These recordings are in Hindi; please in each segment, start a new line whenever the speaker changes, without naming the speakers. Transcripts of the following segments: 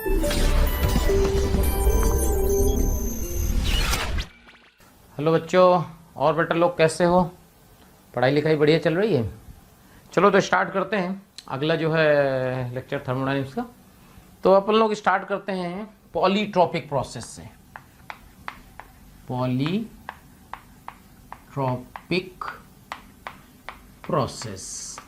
हेलो बच्चों, और बेटा लोग कैसे हो? पढ़ाई लिखाई बढ़िया चल रही है? चलो तो स्टार्ट करते हैं अगला जो है लेक्चर थर्मोडायनेमिक्स का। तो अपन लोग स्टार्ट करते हैं पॉलीट्रॉपिक प्रोसेस से। पॉलीट्रॉपिक प्रोसेस,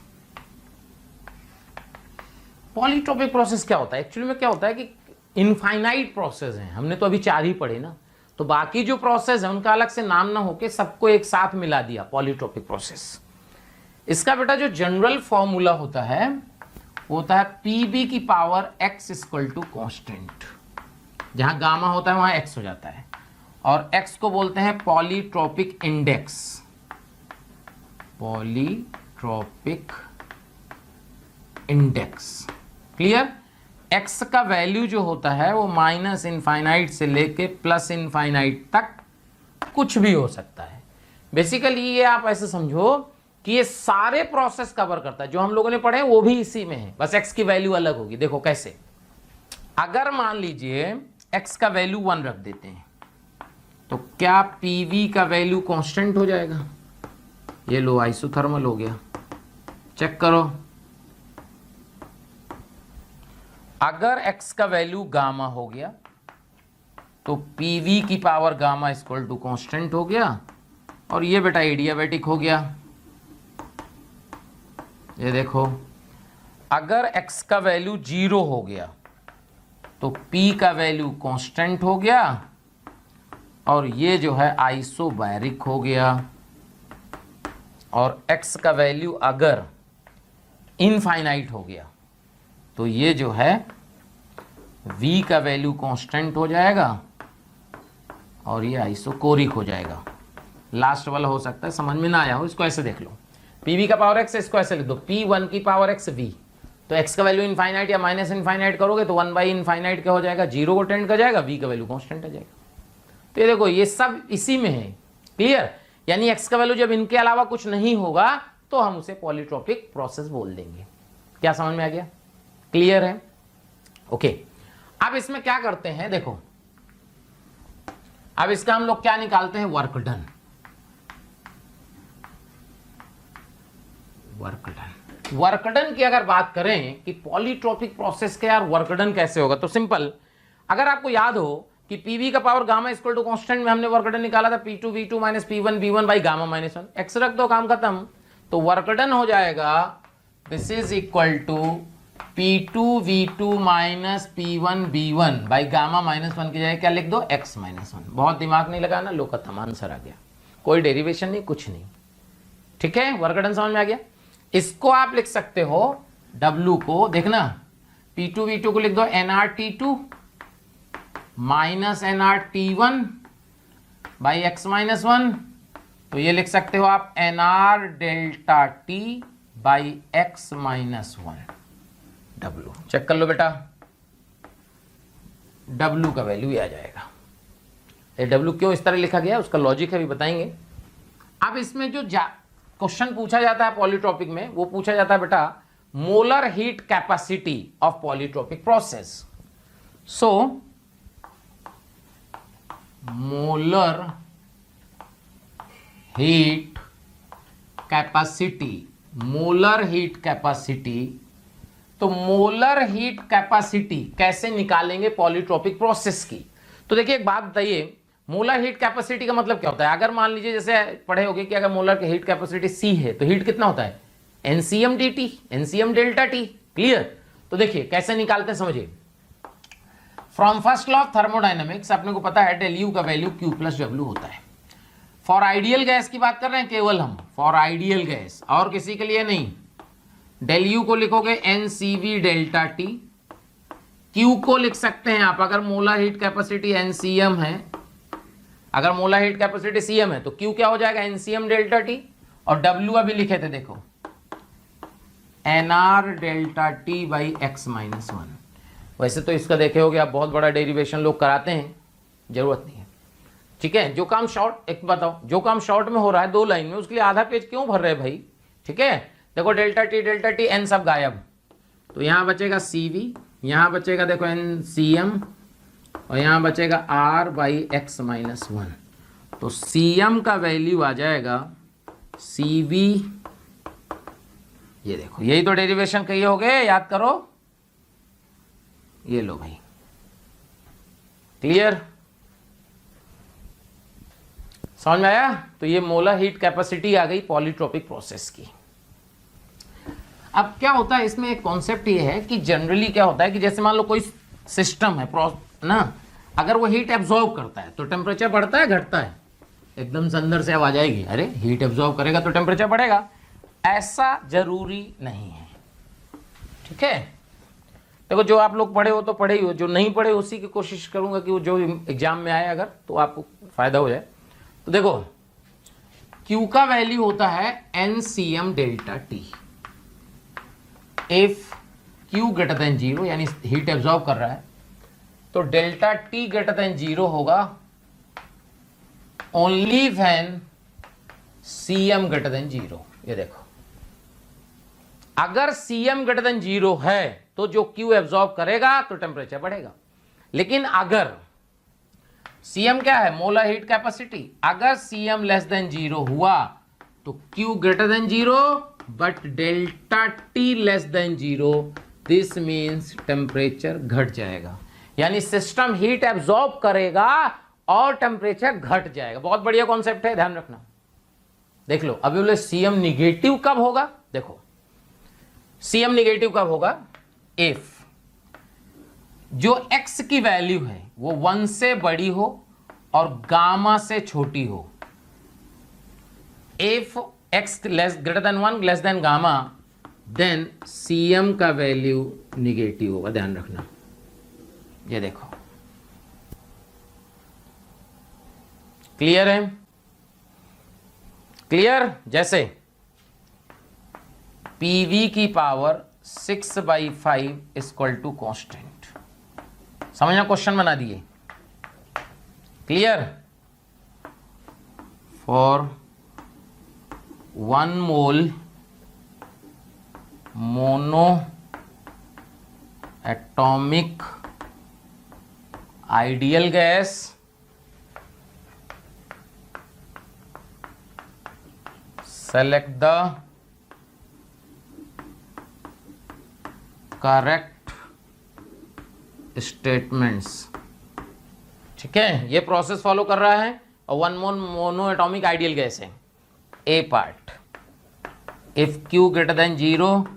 पॉलीट्रॉपिक प्रोसेस क्या होता है? एक्चुअली में क्या होता है कि इनफाइनाइट प्रोसेस है। हमने तो अभी 4 ही पढ़े ना, तो बाकी जो प्रोसेस है उनका अलग से नाम ना होके सबको एक साथ मिला दिया पॉलीट्रॉपिक प्रोसेस। इसका बेटा जो जनरल फॉर्मूला होता है वो होता है पीबी की power x equal to constant. जहां गामा होता है वहां x हो जाता है, और x को बोलते हैं polytropic index. Polytropic index, clear? x का वैल्यू जो होता है वो माइनस इनफाइनाइट से लेके प्लस इनफाइनाइट तक कुछ भी हो सकता है। बेसिकली ये आप ऐसे समझो कि ये सारे प्रोसेस कवर करता है। जो हम लोगों ने पढ़े वो भी इसी में है, बस x की वैल्यू अलग होगी। देखो कैसे, अगर मान लीजिए x का वैल्यू 1 रख देते हैं तो क्या pv का वैल्यू कांस्टेंट हो जाएगा? ये लो आइसोथर्मल हो गया, चेक करो। अगर x का वैल्यू गामा हो गया तो pv की power gamma equal to constant हो गया, और ये बेटा एडियाबैटिक हो गया। ये देखो, अगर x का वैल्यू 0 हो गया तो p का वैल्यू कांस्टेंट हो गया, और ये जो है आइसोबैरिक हो गया। और x का वैल्यू अगर इनफाइनाइट हो गया तो ये जो है v का वैल्यू कांस्टेंट हो जाएगा, और ये आइसोकोरिक हो जाएगा। लास्ट वाला हो सकता है समझ में ना आया हो, इसको ऐसे देख लो। pv का पावर x, इसको ऐसे लिख दो p1 की पावर x v। तो x का वैल्यू इनफाइनाइट या माइनस इनफाइनाइट करोगे तो 1 बाई इनफाइनाइट क्या हो जाएगा? 0 को टेंड कर जाएगा, v का वैल्यू कांस्टेंट आ जाएगा। तो ये देखो ये सब इसी में है, क्लियर? यानी x का वैल्यू जब इनके अलावा कुछ नहीं होगा तो हम उसे पॉलीट्रॉपिक प्रोसेस बोल देंगे। क्या समझ में आ गया? क्लियर है? ओके। अब इसमें क्या करते हैं, देखो अब इसका हम लोग क्या निकालते हैं? Work done. वर्क डन की अगर बात करें कि पॉलीट्रॉपिक प्रोसेस के यार वर्क डन कैसे होगा, तो सिंपल, अगर आपको याद हो कि पीवी का power gamma equal to constant में हमने वर्क डन निकाला था P2 V2 minus P1 V1 by gamma minus 1, x रख दो, काम खत्म। तो वर्क डन हो जाएगा this is equal to P2 V2 minus P1 V1 by gamma minus 1 की जगह क्या लिख दो? x minus 1। बहुत दिमाग नहीं लगाना, लो खत्म, आंसर आ गया। कोई डेरिवेशन नहीं, कुछ नहीं। ठीक है, वर्क डन समझ में आ गया। इसको आप लिख सकते हो W को, देखना P2 V2 को लिख दो nRT2 minus nRT1 by x minus 1। तो ये लिख सकते हो आप nR delta T by x minus 1 W। Check कर लो बेटा, W का वैल्यू ये आ जाएगा। ये W क्यों इस तरह लिखा गया उसका लॉजिक है, अभी बताएंगे। अब इसमें जो क्वेश्चन पूछा जाता है पॉलीट्रॉपिक में, वो पूछा जाता है बेटा molar heat capacity of polytropic process. So molar heat capacity, molar heat capacity. तो मोलर हीट कैपेसिटी कैसे निकालेंगे पॉलीट्रॉपिक प्रोसेस की? तो देखिए एक बात बताइए, मोलर हीट कैपेसिटी का मतलब क्या होता है? अगर मान लीजिए जैसे पढ़े होगे कि अगर मोलर की हीट कैपेसिटी C है तो हीट कितना होता है? NCM dt, NCM delta T, clear? तो देखिए कैसे निकालते हैं, समझिए। From first law of thermodynamics अपने को पता है डेल U का वैल्यू Q प्लस W होता है। फॉर आइडियल गैस की बात कर रहे हैं केवल हम, फॉर आइडियल गैस, और किसी के लिए नहीं। डेल U को लिखोगे NCV डेल्टा T, Q को लिख सकते हैं आप, अगर मोलर हीट कैपेसिटी NCM है, अगर मोलर हीट कैपेसिटी CM है तो Q क्या हो जाएगा? NCM डेल्टा T, और W अभी लिखे थे देखो NR delta T by x minus 1। वैसे तो इसका देखे होगे आप, बहुत बड़ा डेरिवेशन लोग कराते हैं, जरूरत नहीं है। ठीक है, जो काम शॉर्ट, एक बताओ, जो काम शॉर्ट में हो रहा है 2 लाइन में, उसके लिए आधा पेज क्यों भर रहे हैं भाई? ठीक है, देखो डेल्टा टी n सब गायब, तो यहां बचेगा CV, यहां बचेगा देखो NCm और यहां बचेगा R/x-1। तो Cm का वैल्यू आ जाएगा Cv, ये देखो यही तो डेरिवेशन कही हो गए, याद करो, ये लो भाई, क्लियर, समझ में आया। तो ये मोलर हीट कैपेसिटी आ गई पॉलीट्रोपिक प्रोसेस की। अब क्या होता है इसमें, एक कॉन्सेप्ट ये है कि जनरली क्या होता है कि जैसे मान लो कोई सिस्टम है ना, अगर वो हीट एब्जॉर्ब करता है तो टेम्परेचर बढ़ता है घटता है, एकदम से अंदर से आवाज आएगी अरे हीट एब्जॉर्ब करेगा तो टेम्परेचर बढ़ेगा, ऐसा जरूरी नहीं है, ठीक है। देखो जो आप लोग पढ़े हो तो पढ़े ही हो, जो नहीं पढ़े उसी की कोशिश करूंगा कि वो जो एग्जाम में आए अगर तो आपको फायदा हो जाए। तो देखो Q का वैल्यू होता है NCm delta T। If Q greater than 0 यानी हीट एब्जॉर्ब कर रहा है तो डेल्टा T ग्रेटर देन 0 होगा only when Cm greater than 0। ये देखो अगर Cm ग्रेटर देन 0 है तो जो Q एब्जॉर्ब करेगा तो टेम्परेचर बढ़ेगा, लेकिन अगर Cm क्या है, मोलर हीट कैपेसिटी, अगर Cm लेस देन 0 हुआ तो Q greater than 0 but delta T less than 0, this means temperature घट जाएगा, यानी सिस्टम हीट एब्जॉर्ब करेगा और टेम्परेचर घट जाएगा। बहुत बढ़िया कॉन्सेप्ट है, ध्यान रखना। देख लो अभी बोले Cm निगेटिव कब होगा, देखो Cm निगेटिव कब होगा, इफ जो x की वैल्यू है वो 1 से बड़ी हो और गामा से छोटी हो। If x less greater than 1 less than gamma, then Cm का वैल्यू निगेटिव होगा, ध्यान रखना। ये देखो क्लियर है, क्लियर। जैसे PV की पावर 6/5 इक्वल टू कांस्टेंट, समझना, क्वेश्चन बना दिए, clear. For 1 mole mono atomic ideal gas select the correct statements, ठीक है। ये प्रोसेस फॉलो कर रहा है और 1 mole mono atomic ideal gas है। A part, if Q greater than 0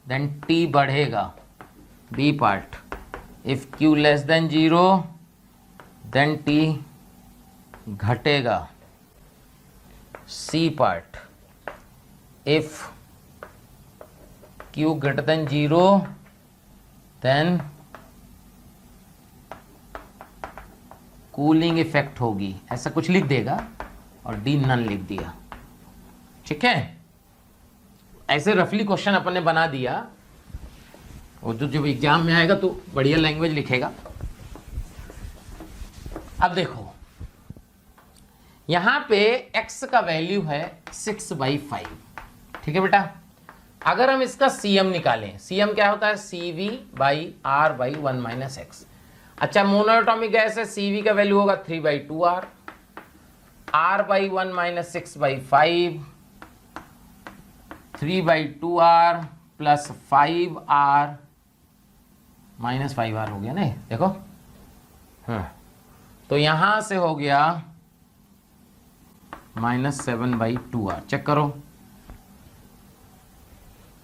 then T बढ़ेगा। B part, if Q less than 0 then T घटेगा। C part, if Q greater than 0 then cooling effect होगी, ऐसा कुछ लिख देगा, और डी नन लिख दिया, ठीक है। ऐसे रफली क्वेश्चन अपन ने बना दिया, और जो एग्जाम में आएगा तो बढ़िया लैंग्वेज लिखेगा। अब देखो यहां पे x का वैल्यू है 6/5, ठीक है बेटा। अगर हम इसका Cm निकालें, Cm क्या होता है, Cv/R/1 - x। अच्छा मोनोएटॉमिक गैस है, Cv का वैल्यू होगा 3/2R, R/1 - 6/5, 3/2R plus 5R - 5R हो गया ना, देखो। हाँ तो यहां से हो गया -7/2R, चेक करो।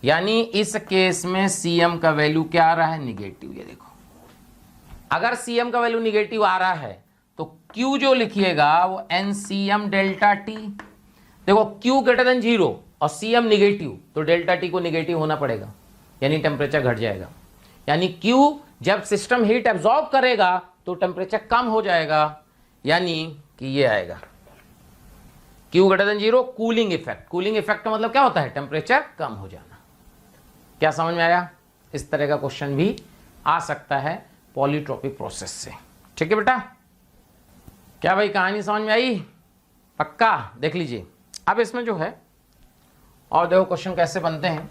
यानी इस केस में Cm का वैल्यू क्या आ रहा है, निगेटिव। ये देखो अगर Cm का वैल्यू निगेटिव आ रहा है तो Q जो लिखिएगा वो NCm डेल्टा T। देखो Q ग्रेटर देन 0 और Cm निगेटिव, तो डेल्टा T को निगेटिव होना पड़ेगा, यानी टेम्परेचर घट जाएगा। यानी Q जब सिस्टम हीट एब्जॉर्ब करेगा तो टेम्परेचर कम हो जाएगा, यानी कि ये आएगा Q greater than 0, cooling effect. Cooling effect का मतलब क्या होता है, टेम्परेचर कम हो जाना। क्या समझ में आया? इस तरह का क्वेश्चन भी आ सकता है पॉलीट्रोपिक प्रोसेस से, ठीक है बेटा। क्या भाई कहानी समझ में आई? पक्का देख लीजिए। अब इसमें जो है और देखो क्वेश्चन कैसे बनते हैं।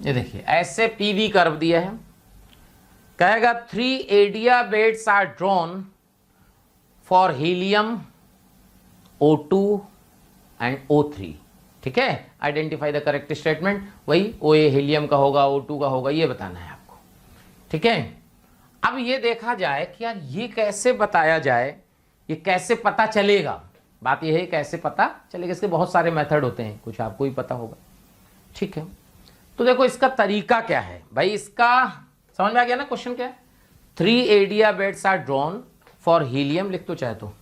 ये देखिए ऐसे पीवी कर्व दिया है, कहेगा 3 adiabats are drawn for helium O2 and O3, ठीक है। आइडेंटिफाई द करेक्ट स्टेटमेंट, वही OA हीलियम का होगा, O2 का होगा, ये बताना है आपको, ठीक है। अब ये देखा जाए कि यार ये कैसे बताया जाए, ये कैसे पता चलेगा। बात ये है कैसे पता चलेगा, इसके बहुत सारे मेथड होते हैं, कुछ आपको ही पता होगा, ठीक है। तो देखो इसका तरीका क्या है भाई, इसका समझ में आ गया ना क्वेश्चन क्या है। 3 adiabats are drawn for helium, लिख तो चाहे तो,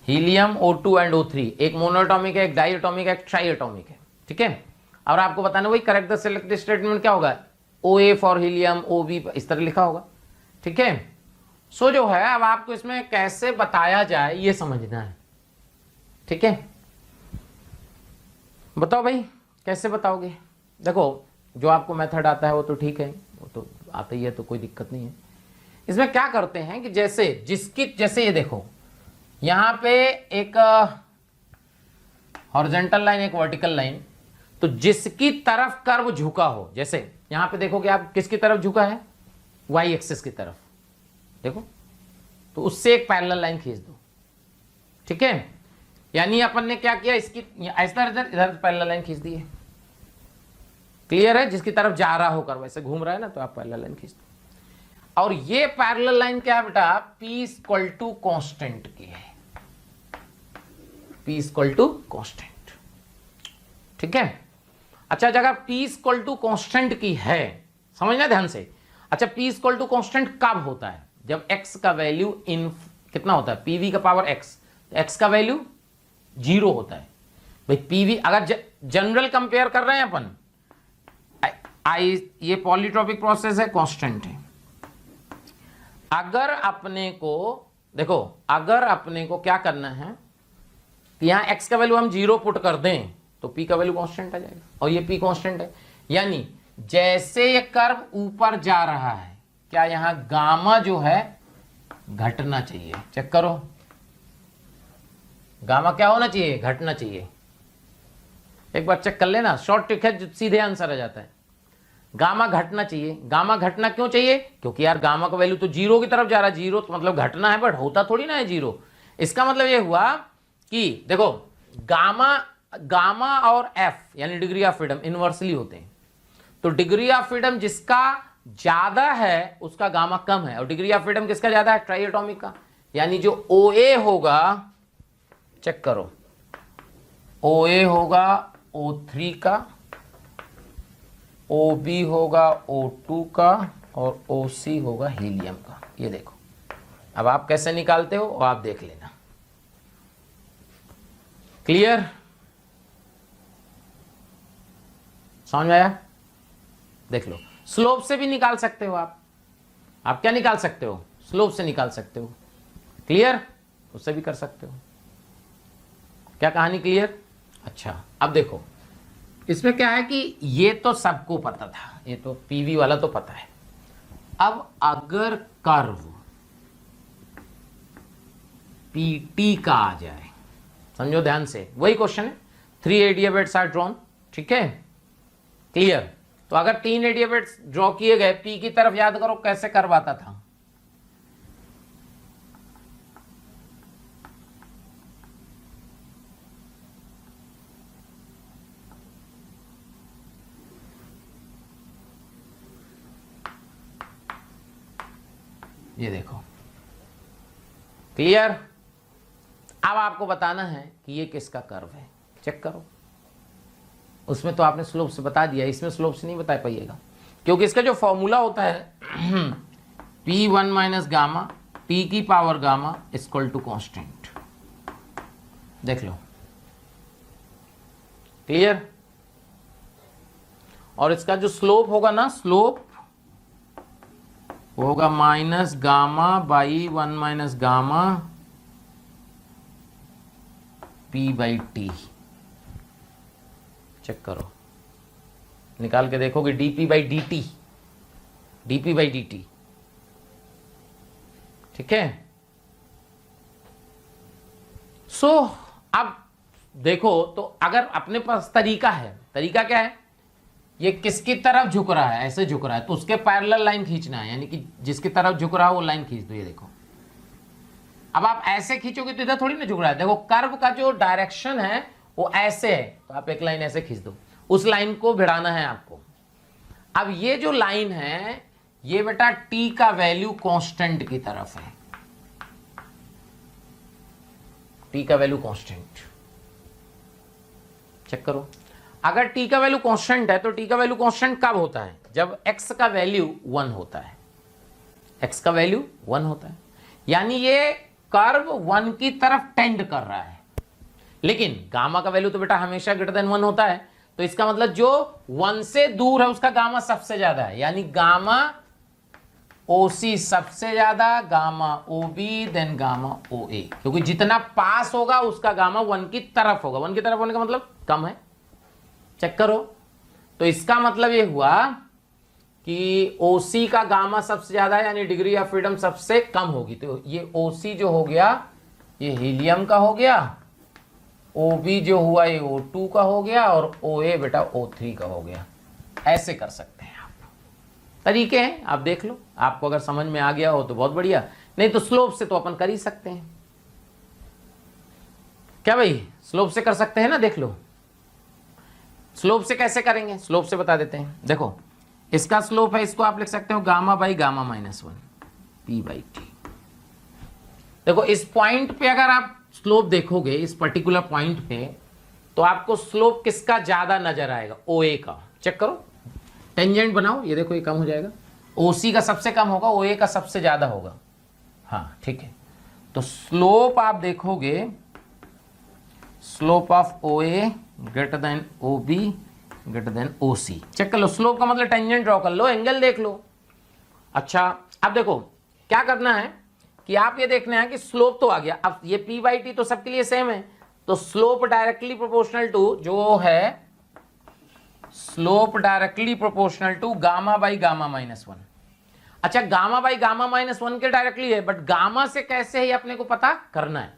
हीलियम O2 एंड O3, एक मोनोएटॉमिक है, एक डाइएटॉमिक है, एक ट्राइएटॉमिक है, ठीक है। और आपको बताना वही करेक्ट द सिलेक्ट स्टेटमेंट क्या होगा, OA फॉर हीलियम, OB इस तरह लिखा होगा, ठीक है। सो जो है अब आपको इसमें कैसे बताया जाए ये समझना है, ठीक है। बताओ भाई कैसे बताओगे। देखो जो आपको मेथड आता है वो तो ठीक है, वो तो आता ही है, तो कोई दिक्कत नहीं है। इसमें क्या करते हैं कि जैसे ये देखो यहां पे एक हॉरिजॉन्टल लाइन, एक वर्टिकल लाइन, तो जिसकी तरफ कर्व झुका हो, जैसे यहां पे देखोगे आप किसकी तरफ झुका है, वाई एक्सिस की तरफ, देखो, तो उससे एक पैरेलल लाइन खींच दो, ठीक है। यानी अपन ने क्या किया, इसकी ऐसा इधर पैरेलल लाइन खींच दी है, क्लियर है। जिसकी तरफ जा रहा हो कर्व वैसे घूम रहा है ना, तो आप पैरेलल लाइन खींच दो। और ये पैरेलल लाइन क्या है बेटा, P इक्वल टू कांस्टेंट की है, P इक्वल टू कांस्टेंट, ठीक है। अच्छा जगह P इक्वल टू कांस्टेंट की है, समझना ध्यान से। अच्छा P इक्वल टू कांस्टेंट कब होता है, जब x का वैल्यू इन कितना होता है, PV का पावर x, x का वैल्यू 0 होता है भाई। PV अगर जनरल कंपेयर कर रहे हैं अपन, ये पॉलीट्रॉपिक प्रोसेस है, कांस्टेंट है। अगर अपने को देखो, अगर अपने को क्या करना है कि यहां x का वैल्यू हम 0 पुट कर दें तो P का वैल्यू कांस्टेंट आ जाएगा, और ये P कांस्टेंट है। यानी जैसे ये कर्व ऊपर जा रहा है, क्या यहां गामा जो है घटना चाहिए, चेक करो, गामा क्या होना चाहिए, घटना चाहिए। एक बार चेक कर लेना, शॉर्ट ट्रिक है, सीधे आंसर आ जाता है। गामा घटना चाहिए। गामा घटना क्यों चाहिए, क्योंकि यार गामा का वैल्यू तो 0 की तरफ जा रहा है, 0 तो मतलब घटना है, बट होता थोड़ी ना है 0। इसका मतलब ये हुआ कि देखो गामा और F यानी डिग्री ऑफ फ्रीडम इनवर्सली होते हैं, तो डिग्री ऑफ फ्रीडम जिसका ज्यादा है उसका गामा कम है, और डिग्री ऑफ फ्रीडम किसका ज्यादा है, ट्राइएटॉमिक का। यानी जो OA होगा, चेक करो, OA होगा O3 का, OB होगा O2 का, और OC होगा हीलियम का। ये देखो अब आप कैसे निकालते हो और आप देख लेना, क्लियर, समझ में आया। देख लो, स्लोप से भी निकाल सकते हो आप क्या निकाल सकते हो, स्लोप से निकाल सकते हो, क्लियर, उससे भी कर सकते हो। क्या कहानी क्लियर। अच्छा अब देखो इसमें क्या है कि ये तो सबको पता था, ये तो PV वाला तो पता है। अब अगर कर्व PT का आ जाए, समझो ध्यान से, वही क्वेश्चन है, 3 एडियाबेट्स आर ड्रॉन, ठीक है, क्लियर। तो अगर 3 एडियाबेट्स ड्रॉ किए गए, P की तरफ याद करो कैसे कर्व आता था, ये देखो, क्लियर। अब आपको बताना है कि ये किसका कर्व है, चेक करो। उसमें तो आपने स्लोप से बता दिया, इसमें स्लोप से नहीं बता पाइएगा, क्योंकि इसका जो फॉर्मूला होता है P1 माइनस गामा, P की power gamma equal to constant, देख लो, क्लियर। और इसका जो स्लोप होगा ना, स्लोप वो होगा minus gamma by 1 minus gamma P by T, check करो, निकाल के देखोगे dp by dt, dp by dt, ठीक है। सो अब देखो तो अगर अपने पास तरीका है, तरीका क्या है, ये किसकी तरफ झुक रहा है, ऐसे झुक रहा है, तो उसके पैरेलल लाइन खींचना है, यानी कि जिसकी तरफ झुक रहा है वो लाइन खींच दो। ये देखो, अब आप ऐसे खींचोगे तो इधर थोड़ी ना झुक रहा है, देखो कर्व का जो डायरेक्शन है वो ऐसे है, तो आप एक लाइन ऐसे खींच दो, उस लाइन को भिड़ाना है आपको। अब ये जो लाइन है ये बेटा t का वैल्यू कांस्टेंट की तरफ है, t का वैल्यू कांस्टेंट, चेक करो। अगर t का वैल्यू कांस्टेंट है तो t का वैल्यू कांस्टेंट कब होता है, जब x का वैल्यू 1 होता है, x का वैल्यू 1 होता है, यानी ये कर्व 1 की तरफ टेंड कर रहा है। लेकिन गामा का वैल्यू तो बेटा हमेशा ग्रेटर देन 1 होता है, तो इसका मतलब जो 1 से दूर है उसका गामा सबसे ज्यादा है, यानी गामा OC सबसे ज्यादा, gamma OB then gamma OA, क्योंकि जितना पास होगा उसका गामा 1 की तरफ होगा, 1 की तरफ होने का मतलब कम है। चेक करो, तो इसका मतलब ये हुआ कि OC का गामा सबसे ज्यादा है, यानी डिग्री ऑफ फ्रीडम सबसे कम होगी, तो ये OC जो हो गया ये हीलियम का हो गया, OB जो हुआ ये O2 का हो गया, और OA बेटा O3 का हो गया। ऐसे कर सकते हैं आप, तरीके हैं, आप देख लो, आपको अगर समझ में आ गया हो तो बहुत बढ़िया, नहीं तो स्लोप से तो अपन कर ही सकते हैं। क्या भाई, स्लोप से कर सकते हैं ना, देख लो स्लोप से कैसे करेंगे, स्लोप से बता देते हैं। देखो इसका स्लोप है, इसको आप लिख सकते हो gamma by gamma minus 1 p by T. देखो इस पॉइंट पे अगर आप स्लोप देखोगे, इस पर्टिकुलर पॉइंट पे, तो आपको स्लोप किसका ज्यादा नजर आएगा, OA का। चेक करो, टेंजेंट बनाओ, ये देखो ये कम हो जाएगा, OC का सबसे कम होगा, OA का सबसे ज्यादा होगा। हाँ ठीक है, तो स्लोप आप देखोगे, slope of OA greater than OB greater than OC। Check कर लो, स्लोप का मतलब टेंजेंट ड्रॉ कर लो, एंगल देख लो। अच्छा अब देखो क्या करना है कि आप ये देखना है कि स्लोप तो आ गया, अब ये p बाई टी तो सबके लिए सेम है, तो स्लोप डायरेक्टली प्रोपोर्शनल टू जो है, slope directly proportional to gamma by gamma minus 1। अच्छा गामा बाई गामा माइनस 1 के डायरेक्टली है, बट गामा से कैसे है अपने को पता करना है।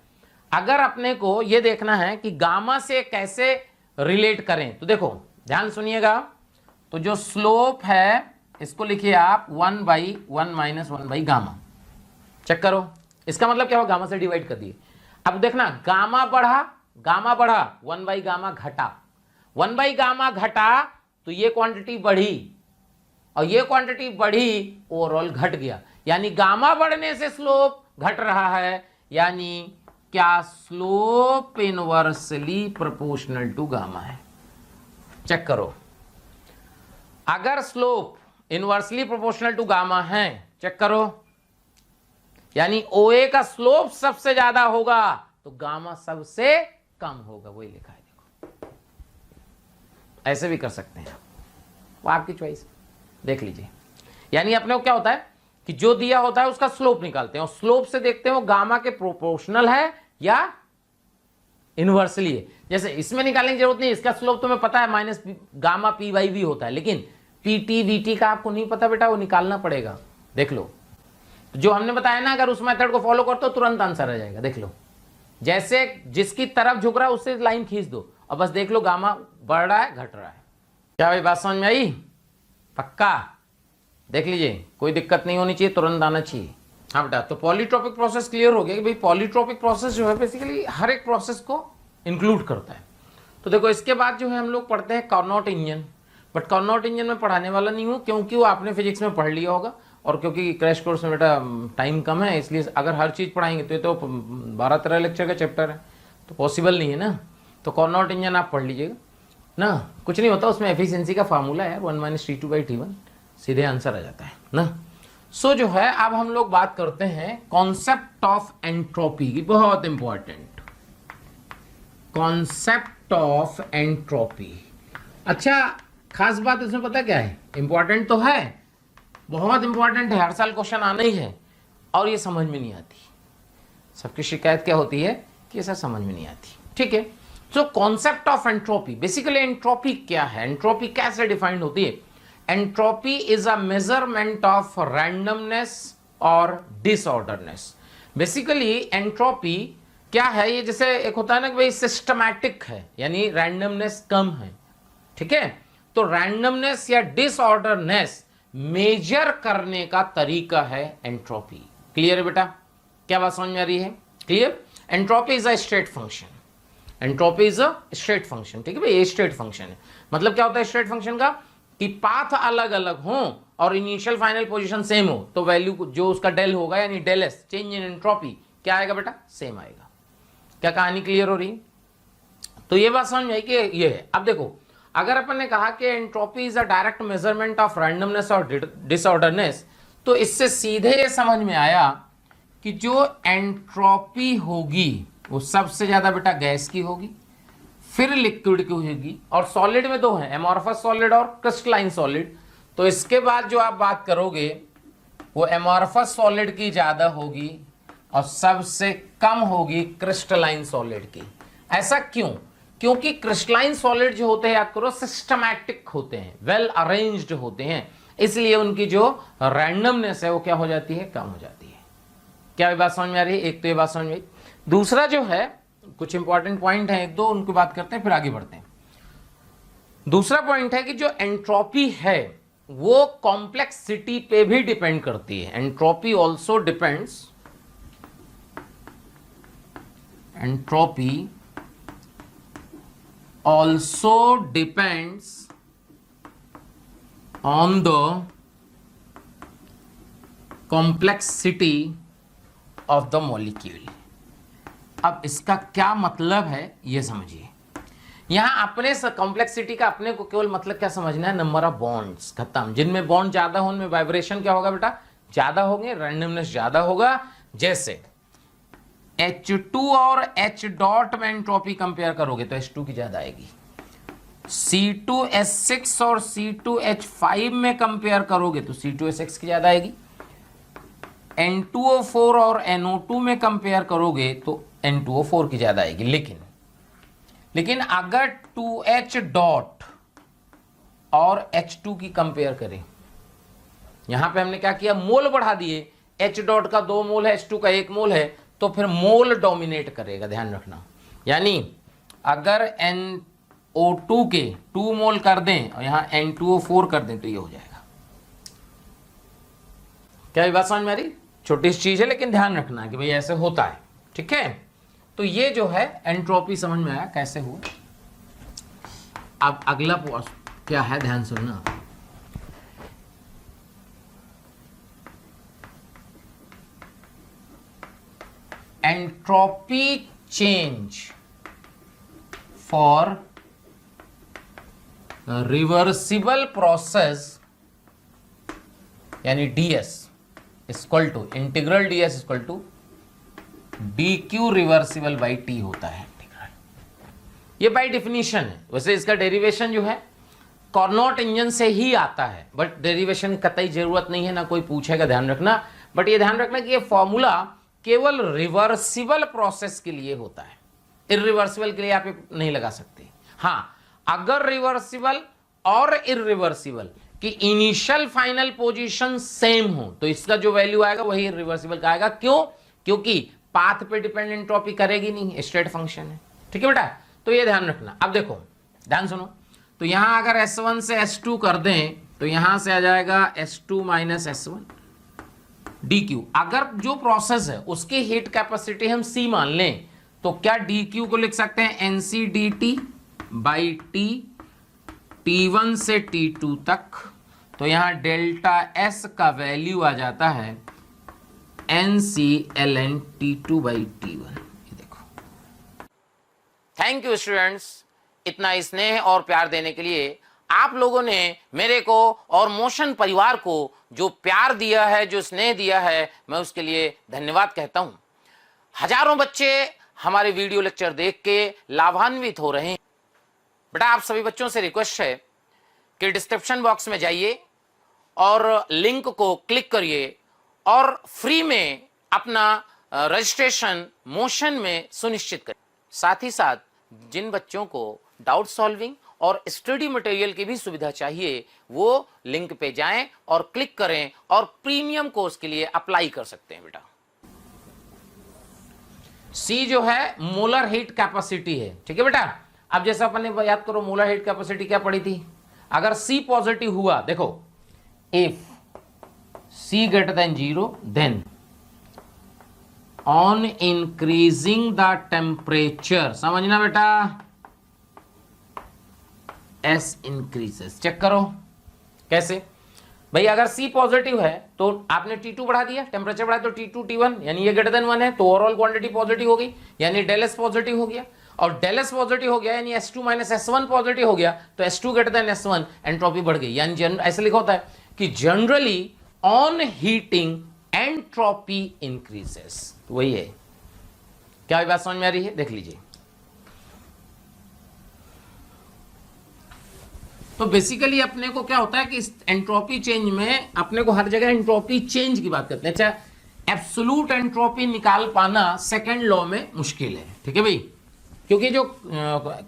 अगर अपने को ये देखना है कि गामा से कैसे रिलेट करें, तो देखो ध्यान सुनिएगा, तो जो स्लोप है इसको लिखिए आप 1 by 1 minus 1 by gamma. Check करो, इसका मतलब क्या हुआ, गामा से डिवाइड कर दिए। अब देखना गामा बढ़ा 1 बाई गामा घटा, 1 बाई गामा घटा तो ये क्वांटिटी बढ़ी और ये क्वांटिटी बढ़ी, ओवरऑल घट गया, यानी गामा बढ़ने से स्लोप घट रहा है, यानी क्या slope inversely proportional to gamma है। चेक करो, अगर slope inversely proportional to gamma है, चेक करो, यानी OA का स्लोप सबसे ज्यादा होगा तो गामा सबसे कम होगा, वही लिखा है देखो। ऐसे भी कर सकते हैं, वो आपकी चॉइस, देख लीजिए। यानी अपने को क्या होता है कि जो दिया होता है उसका स्लोप निकालते हैं और स्लोप से देखते हैं वो गामा के प्रोपोर्शनल है या इनवर्सली है। जैसे इसमें निकालने की जरूरत नहीं, इसका स्लोप तुम्हें पता है minus gamma p by v होता है, लेकिन PT VT का आपको नहीं पता बेटा, वो निकालना पड़ेगा। देख लो जो हमने बताया ना, अगर उस मेथड को फॉलो करते हो तुरंत आंसर आ जाएगा। देख लो, जैसे जिसकी तरफ झुक रहा है उससे लाइन खींच दो और बस देख लो गामा बढ़ रहा है घट रहा है। क्या भाई बात समझ में आई? पक्का देख लीजिए, कोई दिक्कत नहीं होनी चाहिए, तुरंत आना चाहिए। हाँ बेटा, तो पॉलीट्रॉपिक प्रोसेस क्लियर हो गया कि भाई पॉलीट्रॉपिक प्रोसेस जो है बेसिकली हर एक प्रोसेस को इंक्लूड करता है। तो देखो इसके बाद जो है हम लोग पढ़ते हैं Carnot engine, but Carnot engine में पढ़ाने वाला नहीं हूँ क्योंकि वो आपने फिजिक्स में पढ़ लिया होगा, और क्योंकि क्रैश कोर्स में बेटा टाइम कम है, इसलिए अगर हर चीज़ पढ़ाएंगे तो ये तो 12-13 लेक्चर का चैप्टर है, तो पॉसिबल नहीं है ना। तो कार्नोट इंजन आप पढ़ लीजिएगा ना, कुछ नहीं होता उसमें, एफिशिएंसी का फार्मूला है 1 - T2/T1, सीधे आंसर आ जाता है ना। सो जो है अब हम लोग बात करते हैं कॉन्सेप्ट ऑफ एंट्रोपी की, बहुत इंपॉर्टेंट कॉन्सेप्ट ऑफ एंट्रोपी। अच्छा खास बात इसमें पता क्या है, इंपॉर्टेंट तो है, बहुत इंपॉर्टेंट है, हर साल क्वेश्चन आना ही है, और ये समझ में नहीं आती। सबकी शिकायत क्या होती है कि ये सर समझ में नहीं आती। ठीक है, so concept of entropy, basically entropy क्या है, एंट्रोपी कैसे डिफाइंड होती है? Entropy is a measurement of randomness और डिसऑर्डरनेस। बेसिकली एंट्रोपी क्या है? ये जैसे एक होता है ना कि भाई सिस्टमैटिक है, यानी रैंडमनेस कम है, ठीक है? तो रैंडमनेस या डिसऑर्डरनेस मेजर करने का तरीका है एंट्रोपी। क्लियर है बेटा? क्या बात समझ में आ रही है? Clear? Entropy is a state function, entropy is a state function, ठीक है भाई? ये स्टेट फंक्शन है। मतलब क्या होता है स्टेट फंक्शन का? कि पाथ अलग अलग हो और इनिशियल फाइनल पोजीशन सेम हो, तो वैल्यू जो उसका डेल होगा यानी del S, change in entropy, क्या आएगा बेटा? सेम आएगा। क्या कहानी क्लियर हो रही है? तो ये बात समझ में आई कि ये है। अब देखो, अगर अपन ने कहा कि entropy is a direct measurement of randomness और डिसऑर्डरनेस, तो इससे सीधे ये समझ में आया कि जो एंट्रोपी होगी वो सबसे ज्यादा बेटा गैस की होगी, फिर लिक्विड की होगी, और सॉलिड में दो है, एमॉर्फस सॉलिड और क्रिस्टलाइन सॉलिड। तो इसके बाद जो आप बात करोगे वो एमॉर्फस सॉलिड की ज्यादा होगी और सबसे कम होगी क्रिस्टलाइन सॉलिड की। ऐसा क्यों? क्योंकि क्रिस्टलाइन सॉलिड जो होते हैं, याद करो, सिस्टमैटिक होते हैं, वेल अरेंज्ड होते हैं, इसलिए उनकी जो रैंडमनेस है वो क्या हो जाती है? कम हो जाती है। क्या ये बात समझ में आ रही है? एक तो ये बात समझ में आई। दूसरा जो है, कुछ इंपॉर्टेंट पॉइंट है एक दो, उनकी बात करते हैं फिर आगे बढ़ते हैं। दूसरा पॉइंट है कि जो एंट्रोपी है वो कॉम्प्लेक्सिटी पे भी डिपेंड करती है। Entropy also depends, entropy also depends on the complexity of the molecule। अब इसका क्या मतलब है ये समझिए। यहां अपने कॉम्प्लेक्सिटी का अपने को केवल मतलब क्या समझना है? नंबर ऑफ बॉन्ड्स, खत्म। जिनमें बॉन्ड ज्यादा हो उनमें वाइब्रेशन क्या होगा बेटा? ज्यादा होंगे, रैंडमनेस ज्यादा होगा। जैसे H2 और H डॉट में एंट्रोपी कंपेयर करोगे तो H2 की ज्यादा आएगी। C2H6 और C2H5 में कंपेयर करोगे तो C2H6 की ज्यादा आएगी। N2O4 और NO2 में कंपेयर करोगे तो N2O4 की ज्यादा आएगी। लेकिन अगर 2H डॉट और H2 की कंपेयर करें, यहां पे हमने क्या किया? मोल बढ़ा दिए। H डॉट का 2 मोल है, H2 का 1 मोल है, तो फिर मोल डोमिनेट करेगा, ध्यान रखना। यानी अगर NO2 के 2 मोल कर दें और यहां N2O4 कर दें तो ये हो जाएगा। क्या ये बात समझ में आ रही? छोटी सी चीज है लेकिन ध्यान रखना कि भाई ऐसे होता है, ठीक है? तो ये जो है एंट्रोपी समझ में आया कैसे हुआ। अब अगला क्या है, ध्यान सुनना। Entropy change for reversible process यानी ds equal to integral ds equal to dq reversible by t होता है। ये बाय डिफिनीशन है। वैसे इसका डेरिवेशन जो है कॉर्नोट इंजन से ही आता है, बट डेरिवेशन कतई जरूरत नहीं है, ना कोई पूछेगा, ध्यान रखना। बट ये ध्यान रखना कि ये फॉर्मूला केवल रिवर्सिबल प्रोसेस के लिए होता है, इरिवर्सिबल के लिए आप नहीं लगा सकते। हाँ, अगर रिवर्सिबल और इरिवर्सिबल की इनिशियल फाइनल पोजीशन सेम हो तो इसका जो वैल्यू आएगा वही रिवर्सिबल का आएगा। क्यों? क्योंकि पाथ पे डिपेंड एंट्रोपी करेगी नहीं, स्टेट फंक्शन है। ठीक है बेटा, तो ये ध्यान रखना। अब देखो, ध्यान सुनो। तो यहां अगर S1 से S2 कर दें तो यहां से आ जाएगा S2 माइनस S1 dq। अगर जो प्रोसेस है उसकी हीट कैपेसिटी हम C मान लें तो क्या dq को लिख सकते हैं NC dt by T, T1 से T2 तक। तो यहां डेल्टा S का वैल्यू आ जाता है NC ln T2 by T1। ये देखो। थैंक यू स्टूडेंट्स, इतना स्नेह और प्यार देने के लिए। आप लोगों ने मेरे को और मोशन परिवार को जो प्यार दिया है, जो स्नेह दिया है, मैं उसके लिए धन्यवाद कहता हूं। हजारों बच्चे हमारे वीडियो लेक्चर देख के लाभान्वित हो रहे हैं। बेटा, आप सभी बच्चों से रिक्वेस्ट है कि डिस्क्रिप्शन बॉक्स में जाइए और लिंक को क्लिक करिए और फ्री में अपना रजिस्ट्रेशन मोशन में सुनिश्चित करिए। साथ ही साथ जिन बच्चों को डाउट सॉल्विंग और स्टडी मटेरियल की भी सुविधा चाहिए वो लिंक पे जाएं और क्लिक करें और प्रीमियम कोर्स के लिए अप्लाई कर सकते हैं बेटा। सी जो है मोलर हीट कैपेसिटी है, ठीक है बेटा। अब जैसा अपन ने याद करो मोलर हीट कैपेसिटी क्या पड़ी थी, अगर सी पॉजिटिव हुआ, देखो if C greater than 0 then on increasing the temperature, समझना बेटा, एस इंक्रीजेस। चेक करो कैसे भाई, अगर सी पॉजिटिव है तो आपने T2 बढ़ा दिया, टेम्परेचर बढ़ाया तो T2 T1 यानी ये ग्रेटर देन 1 है, तो ओवरऑल क्वांटिटी पॉजिटिव हो गई, यानी डेल एस पॉजिटिव हो गया, और डेल एस पॉजिटिव हो गया यानी S2 माइनस S1 पॉजिटिव हो गया, तो S2 greater than S1, entropy बढ़ गई। यानी ऐसे लिखा होता है कि generally on heating entropy increases, तो वही है। क्या बात समझ में आ रही है, देख लीजिए। तो बेसिकली अपने को क्या होता है कि इस एंट्रोपी चेंज में अपने को हर जगह एंट्रोपी चेंज की बात करते हैं। अच्छा, एब्सोल्यूट एंट्रोपी निकाल पाना सेकंड लॉ में मुश्किल है, ठीक है भाई, क्योंकि जो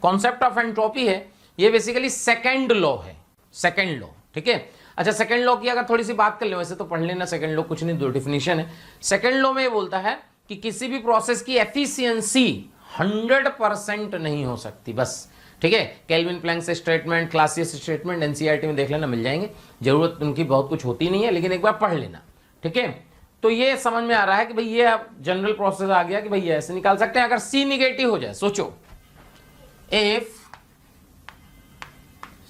कॉन्सेप्ट ऑफ एंट्रोपी है ये बेसिकली सेकंड लॉ है, सेकंड लॉ, ठीक है। अच्छा, सेकंड लॉ की अगर थोड़ी सी बात कर ले, वैसे तो पढ़ लेना, सेकंड लॉ कुछ नहीं, दो डिफिनेशन है। सेकंड लॉ में ये बोलता है कि किसी भी प्रोसेस की एफिशिएंसी 100% नहीं हो सकती, बस, ठीक है। Kelvin Planck statement, Clausius statement NCERT में देख लेना, मिल जाएंगे, जरूरत उनकी बहुत कुछ होती नहीं है, लेकिन एक बार पढ़ लेना, ठीक है। तो ये समझ में आ रहा है कि भाई ये अब जनरल प्रोसेस आ गया कि भाई ऐसे निकाल सकते हैं। अगर सी निगेटिव हो जाए, सोचो if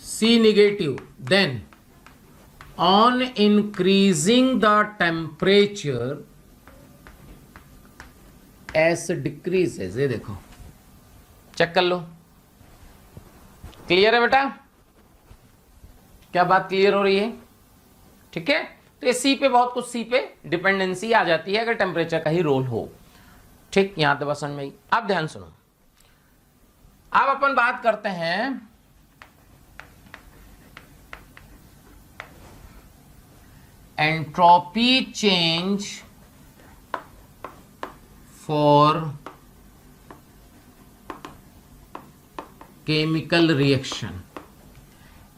C negative then on increasing the temperature S decreases, ये देखो, चेक कर लो, क्लियर है बेटा, क्या बात क्लियर हो रही है, ठीक है। तो ये सी पे बहुत कुछ, सी पे डिपेंडेंसी आ जाती है अगर टेम्परेचर का ही रोल हो, ठीक, यहां तक बस समझ में आई। अब ध्यान सुनो, अब अपन बात करते हैं entropy change for chemical reaction.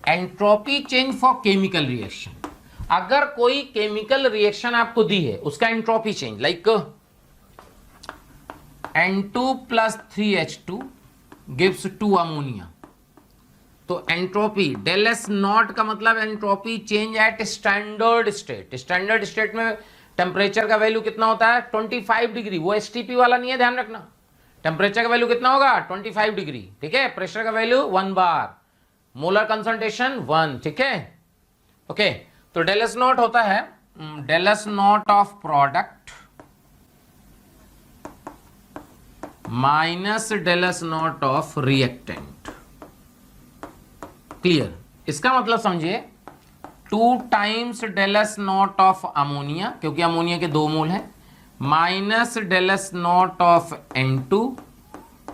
Entropy change for chemical reaction, अगर कोई केमिकल रिएक्शन आपको दी है उसका entropy change, like N2 plus 3H2 gives 2 ammonia, तो एंट्रोपी डेल एस नॉट का मतलब entropy change at standard state. Standard state में टेम्परेचर का वैल्यू कितना होता है, 25 डिग्री, वो एसटीपी वाला नहीं है, ध्यान रखना। टेम्परेचर का वैल्यू कितना होगा, 25 डिग्री, ठीक है। प्रेशर का वैल्यू 1 बार, मोलर कंसंट्रेशन 1, ठीक है, ओके। तो डेल एस नॉट होता है del S naught of product minus del S naught of reactant, clear. इसका मतलब समझिए 2 times del S naught of ammonia, क्योंकि अमोनिया के 2 मोल हैं, minus del S naught of N2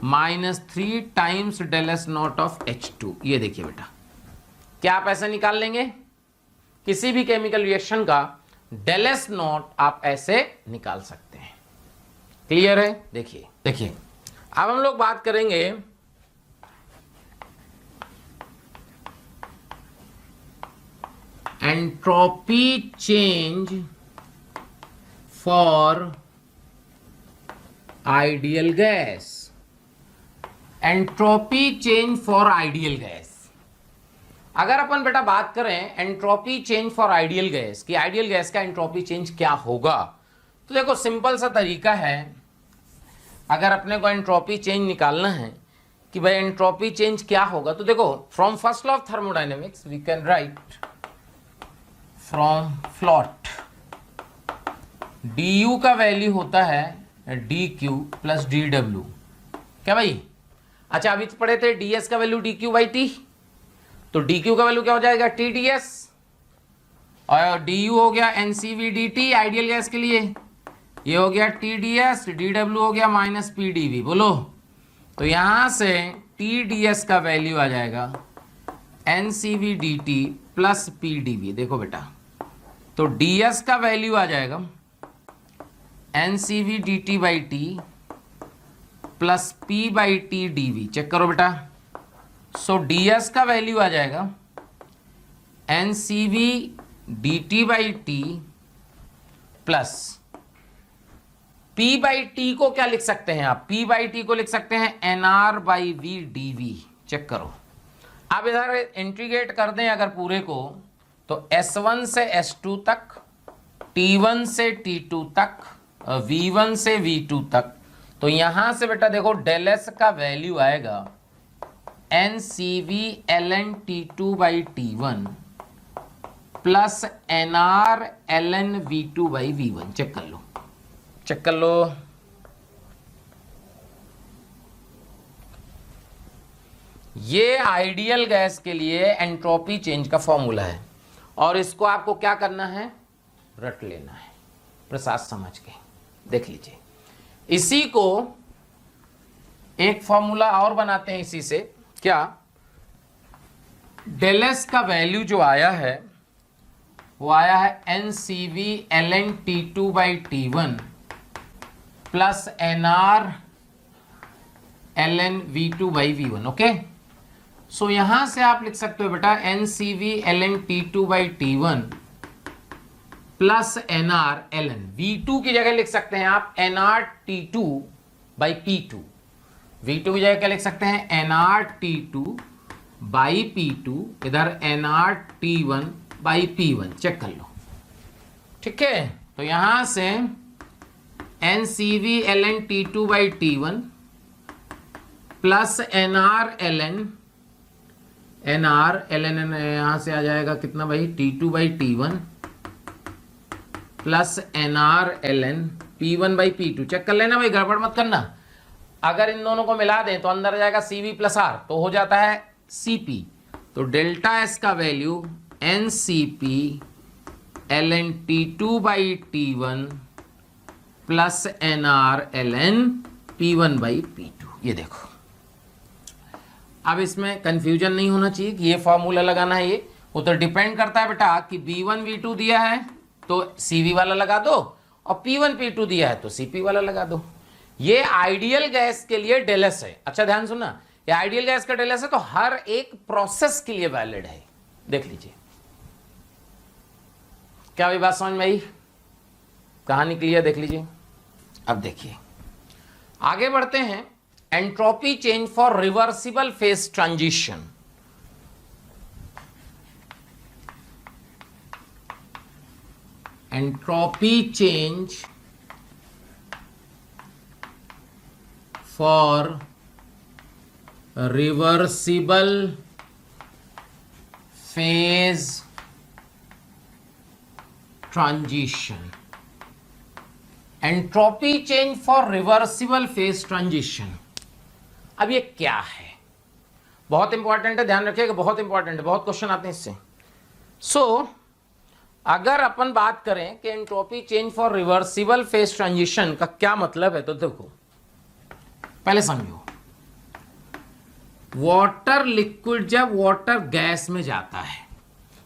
minus 3 times del S naught of H2। ये देखिए बेटा, क्या आप ऐसे निकाल लेंगे, किसी भी केमिकल रिएक्शन का डेल एस नॉट आप ऐसे निकाल सकते हैं, क्लियर है। देखिए देखिए, अब हम लोग बात करेंगे entropy change for ideal gas. Entropy change for ideal gas, अगर अपन बेटा बात करें entropy change for ideal gas कि आइडियल गैस का एंट्रोपी चेंज क्या होगा, तो देखो सिंपल सा तरीका है। अगर अपने को एंट्रोपी चेंज निकालना है कि भाई एंट्रोपी चेंज क्या होगा, तो देखो from first law of thermodynamics we can write from float du का वैल्यू होता है dq प्लस dw, क्या भाई। अच्छा, अभी तो पढ़े थे ds का वैल्यू dq बाई t, तो dq का वैल्यू क्या हो जाएगा tds, और du हो गया ncv dt आइडियल गैस के लिए, ये हो गया tds, dw हो गया माइनस pdv, बोलो। तो यहां से tds का वैल्यू आ जाएगा ncv dt प्लस pdv, देखो बेटा, तो ds का वैल्यू आ जाएगा ncv dt by t plus P by T D V. Check करो बेटा, सो डी एस का वैल्यू आ जाएगा N C V D T by T plus P by T को क्या लिख सकते हैं आप, पी बाई टी को लिख सकते हैं N R by V D V. Check करो, आप इधर इंटीग्रेट कर दें अगर पूरे को, तो S1 से S2 तक, T1 से T2 तक, V1 से V2 तक, तो यहां से बेटा देखो डेल एस का वैल्यू आएगा N C V L N T two by T one plus N R L N V two by V one. Check कर लो, चेक कर लो। ये आइडियल गैस के लिए एंट्रोपी चेंज का फॉर्मूला है और इसको आपको क्या करना है, रट लेना है प्रसाद समझ के। देख लीजिए, इसी को एक फॉर्मूला और बनाते हैं इसी से। क्या, डेल एस का वैल्यू जो आया है वो आया है N C V L N T two by T one plus N R L N V two by V one. Okay, so यहां से आप लिख सकते हो बेटा N C V L N T two by T one plus N R L N V two की जगह लिख सकते हैं आप N R T two by P two. V two की जगह क्या लिख सकते हैं, N R T two by P two, इधर N R T one by P one. Check कर लो, ठीक है। तो यहां से N C V L N T two by T one plus N R L N यहां से आ जाएगा कितना भाई, T two by T one plus N R L N P one by P two. Check कर लेना भाई, गड़बड़ मत करना। अगर इन दोनों को मिला दें तो अंदर आ जाएगा सी वी प्लस आर, तो हो जाता है सी पी। तो डेल्टा एस का value N C P L N T two by T one plus N R L N P one by P two. ये देखो, अब इसमें कंफ्यूजन नहीं होना चाहिए कि ये फॉर्मूला लगाना है। ये वो तो डिपेंड करता है बेटा कि B1 V2 दिया है तो CV वाला लगा दो और P1 P2 दिया है तो CP वाला लगा दो। ये आइडियल गैस के लिए डेल एस है। अच्छा ध्यान सुनना, ये आइडियल गैस का डेल एस है तो हर एक प्रोसेस के लिए वैलिड है। देख लीजिए, क्या भी बात समझ में आई, कहानी क्लियर, देख लीजिए। अब देखिए आगे बढ़ते हैं, entropy change for reversible phase transition. Entropy change for reversible phase transition. Entropy change for reversible phase transition, अब ये क्या है, बहुत इंपॉर्टेंट है, ध्यान रखिएगा, बहुत इंपॉर्टेंट है, बहुत क्वेश्चन आते हैं इससे। सो अगर अपन बात करें कि entropy change for reversible phase transition का क्या मतलब है, तो देखो पहले समझो, वाटर लिक्विड जब वाटर गैस में जाता है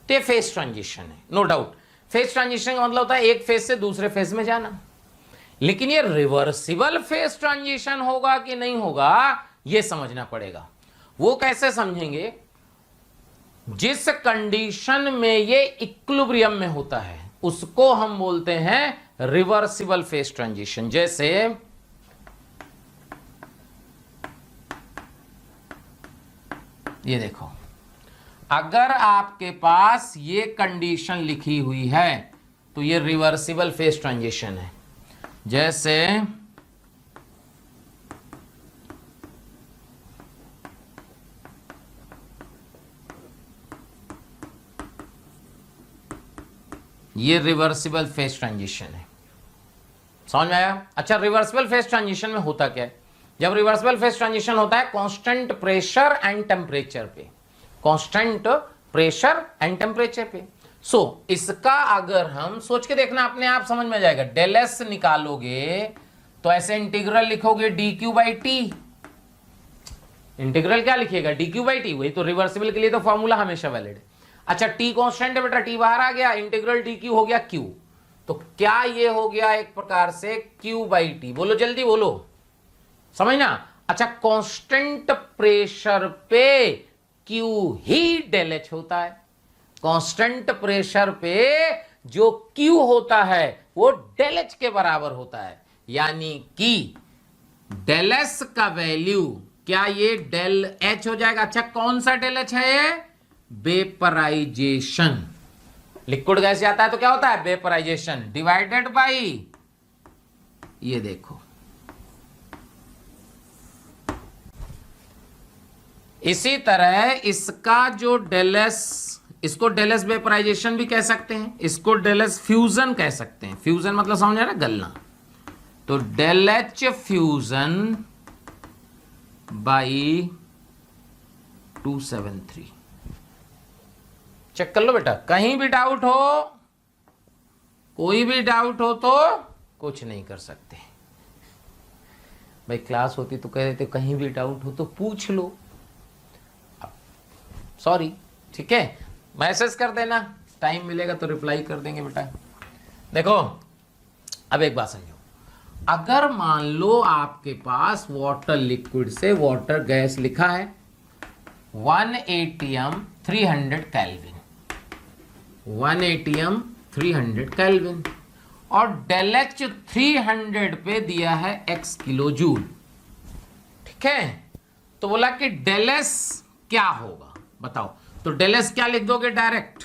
तो ये फेज ट्रांजिशन है, नो डाउट। फेज ट्रांजिशन का मतलब होता है एक फेज से दूसरे फेज में जाना, लेकिन ये रिवर्सिबल फेज ट्रांजिशन होगा कि नहीं होगा ये समझना पड़ेगा। वो कैसे समझेंगे, जिस कंडीशन में ये इक्विलिब्रियम में होता है उसको हम बोलते हैं रिवर्सिबल फेज ट्रांजिशन। जैसे ये देखो, अगर आपके पास ये कंडीशन लिखी हुई है तो ये रिवर्सिबल फेज ट्रांजिशन है। जैसे ये रिवर्सिबल फेज ट्रांजिशन है, समझ में आया। अच्छा, रिवर्सिबल फेज ट्रांजिशन में होता क्या है, जब रिवर्सिबल फेज ट्रांजिशन होता है कांस्टेंट प्रेशर एंड टेम्परेचर पे, कांस्टेंट प्रेशर एंड टेम्परेचर पे। सो इसका अगर हम सोच के देखना, अपने आप समझ में आ जाएगा। डेल एस निकालोगे तो ऐसे इंटीग्रल लिखोगे D Q by T, integral क्या लिखिएगा, डी क्यू बाई टी। वही तो रिवर्सिबल के लिए तो फॉर्मूला हमेशा वैलिड है। अच्छा, टी कांस्टेंट है बेटा, टी बाहर आ गया, इंटीग्रल डी क्यू हो गया क्यू, तो क्या ये हो गया एक प्रकार से क्यू बाई टी। बोलो जल्दी बोलो, समझना। अच्छा, कांस्टेंट प्रेशर पे Q ही डेल एच होता है। कांस्टेंट प्रेशर पे जो Q होता है वो डेल एच के बराबर होता है, यानी कि डेल एस का वैल्यू क्या ये डेल एच हो जाएगा। अच्छा, कौन सा डेल एच है ये? वेपराइजेशन। लिक्विड गैस जाता है तो क्या होता है? वेपराइजेशन डिवाइडेड बाई, ये देखो, इसी तरह इसका जो डेल एस, इसको डेल एस वेपराइजेशन भी कह सकते हैं, इसको डेल एस फ्यूजन कह सकते हैं। फ्यूजन मतलब समझ आ रहा है, गलना। तो del H fusion by 273। Check कर लो बेटा, कहीं भी डाउट हो, कोई भी डाउट हो तो कुछ नहीं कर सकते भाई। क्लास होती तो कह देते कहीं भी डाउट हो तो पूछ लो, सॉरी, ठीक है, मैसेज कर देना, टाइम मिलेगा तो रिप्लाई कर देंगे बेटा। देखो अब एक बात समझो, अगर मान लो आपके पास वाटर लिक्विड से वाटर गैस लिखा है 1 atm 300 केल्विन, 1 atm 300 केल्विन, और डेल एच 300 पे दिया है x किलो जूल, ठीक है। तो बोला कि डेल एस क्या होगा बताओ। तो डेल एस क्या लिख दोगे? Direct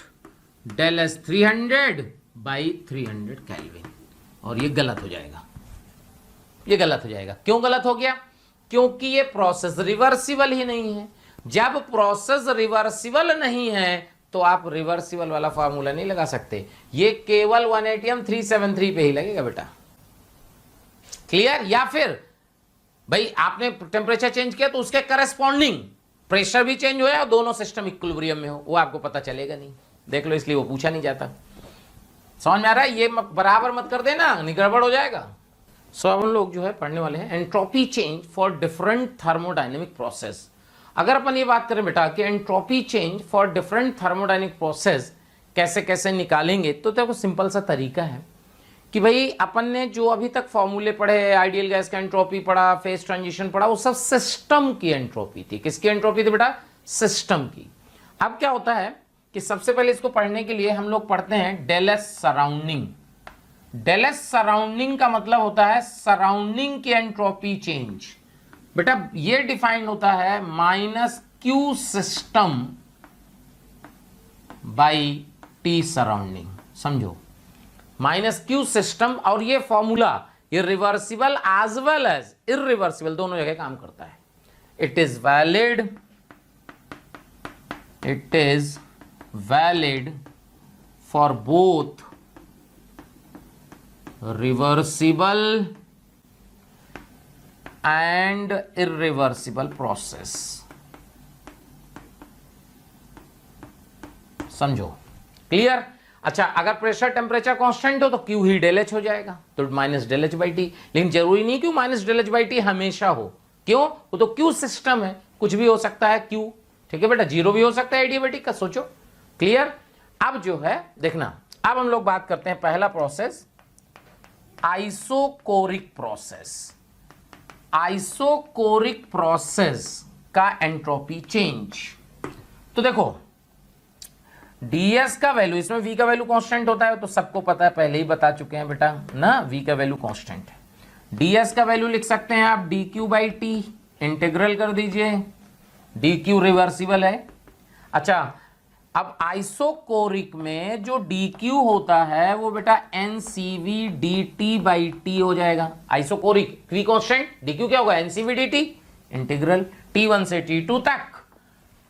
del S 300 by 300 Kelvin, और ये गलत हो जाएगा, ये गलत हो जाएगा। क्यों गलत हो गया? क्योंकि ये प्रोसेस रिवर्सिबल ही नहीं है। जब प्रोसेस रिवर्सिबल नहीं है तो आप रिवर्सिबल वाला फार्मूला नहीं लगा सकते, ये केवल 1 atm 373 पे ही लगेगा बेटा। क्लियर? या फिर भाई आपने टेम्परेचर चेंज किया तो उसके करस्पॉन्डिंग प्रेशर भी चेंज हो और दोनों सिस्टम इक्विलिब्रियम में हो, वो आपको पता चलेगा नहीं, देख लो, इसलिए वो पूछा नहीं जाता। समझ में आ रहा है? ये बराबर मत कर देना, नहीं गड़बड़ हो जाएगा। सो अब हम लोग जो है पढ़ने वाले हैं entropy change for different thermodynamic process. अगर अपन ये बात करें बेटा कि entropy change for different thermodynamic process कैसे कैसे निकालेंगे, तो देखो सिंपल सा तरीका है कि भाई अपन ने जो अभी तक फॉर्मूले पढ़े, आइडियल गैस का एंट्रोपी पढ़ा, फेज ट्रांजिशन पढ़ा, वो सब सिस्टम की एंट्रोपी थी। किसकी एंट्रोपी थी बेटा? सिस्टम की। अब क्या होता है कि सबसे पहले इसको पढ़ने के लिए हम लोग पढ़ते हैं del S surrounding. Del S surrounding का मतलब होता है सराउंडिंग की एंट्रोपी चेंज। बेटा ये डिफाइंड होता है minus Q system by T surrounding. समझो, माइनस क्यू सिस्टम, और ये फॉर्मूला ये reversible as well as irreversible दोनों जगह काम करता है। It is valid for both reversible and irreversible process. समझो? क्लियर? अच्छा, अगर प्रेशर टेम्परेचर कांस्टेंट हो तो क्यू ही डेल एच हो जाएगा, तो minus del H by T. लेकिन जरूरी नहीं Q minus del H by T हमेशा हो। क्यों? वो तो क्यू सिस्टम है, कुछ भी हो सकता है क्यू, ठीक है बेटा, जीरो भी हो सकता है एडियाबेटिक का, सोचो। क्लियर? अब जो है देखना, अब हम लोग बात करते हैं पहला process, isochoric process. Isochoric process का एंट्रोपी चेंज। तो देखो ds का वैल्यू, इसमें v का वैल्यू कांस्टेंट होता है तो सबको पता है, पहले ही बता चुके हैं बेटा ना, v का वैल्यू कांस्टेंट है। ds का वैल्यू लिख सकते हैं आप dq बाई टी, इंटीग्रल कर दीजिए, dq रिवर्सिबल है। अच्छा, अब आइसोकोरिक में जो dq होता है वो बेटा ncv dt बाई टी हो जाएगा। आइसोकोरिक v कांस्टेंट, dq क्या होगा? ncv dt, इंटीग्रल t1 से t2 तक,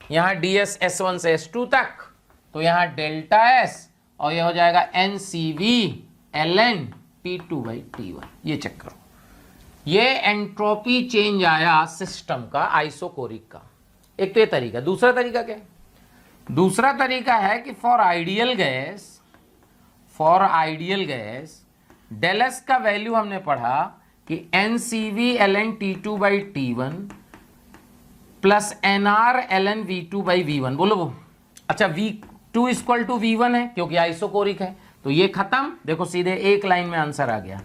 यहां ds s1 से s2 तक, तो यहां डेल्टा एस, और ये हो जाएगा N C V L N T two by T one. ये चेक करो, ये एंट्रोपी चेंज आया सिस्टम का आइसोकोरिक का। एक तो ये तरीका। दूसरा तरीका क्या है? दूसरा तरीका है कि for ideal gas del S का वैल्यू हमने पढ़ा कि N C V L N T two by T one plus N R L N V two by V one. बोलो वो। अच्छा, V two equal to V one है क्योंकि आइसोकोरिक है, तो ये खत्म। देखो सीधे एक लाइन में आंसर आ गया,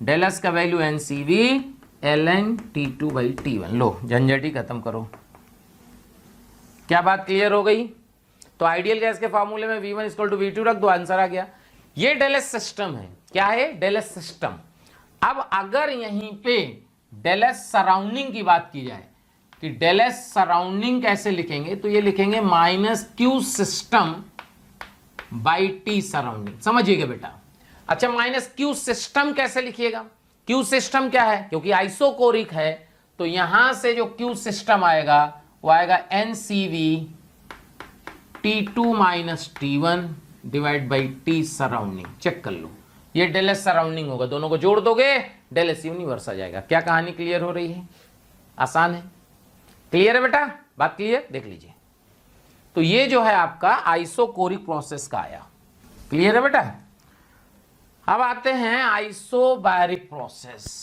डेल एस का value N C V ln T2 by T1। लो झंझट ही खत्म करो। क्या बात क्लियर हो गई? तो आइडियल गैस के फॉर्मूले में V1 इक्वल टू V2 रख दो, आंसर आ गया। ये डेल एस सिस्टम है। क्या है? Del S system. अब अगर यहीं पे डेल एस सराउंडिंग की बात की जाए कि डेल एस सराउंडिंग कैसे लिखेंगे, तो ये लिखेंगे minus Q system by T surrounding. समझिएगा बेटा। अच्छा, माइनस क्यू सिस्टम कैसे लिखिएगा? क्यू सिस्टम क्या है? क्योंकि आइसोकोरिक है तो यहां से जो क्यू सिस्टम आएगा वो आएगा NCV T2 minus T1 divide by T surrounding. Check कर लो, ये डेल एस सराउंडिंग होगा। दोनों को जोड़ दोगे डेल एस यूनिवर्स आ जाएगा। क्या कहानी क्लियर हो रही है? आसान है। क्लियर है बेटा? बात क्लियर? देख लीजिए। तो ये जो है आपका आइसोकोरिक प्रोसेस का आया। क्लियर है बेटा? अब आते हैं आइसोबैरिक प्रोसेस।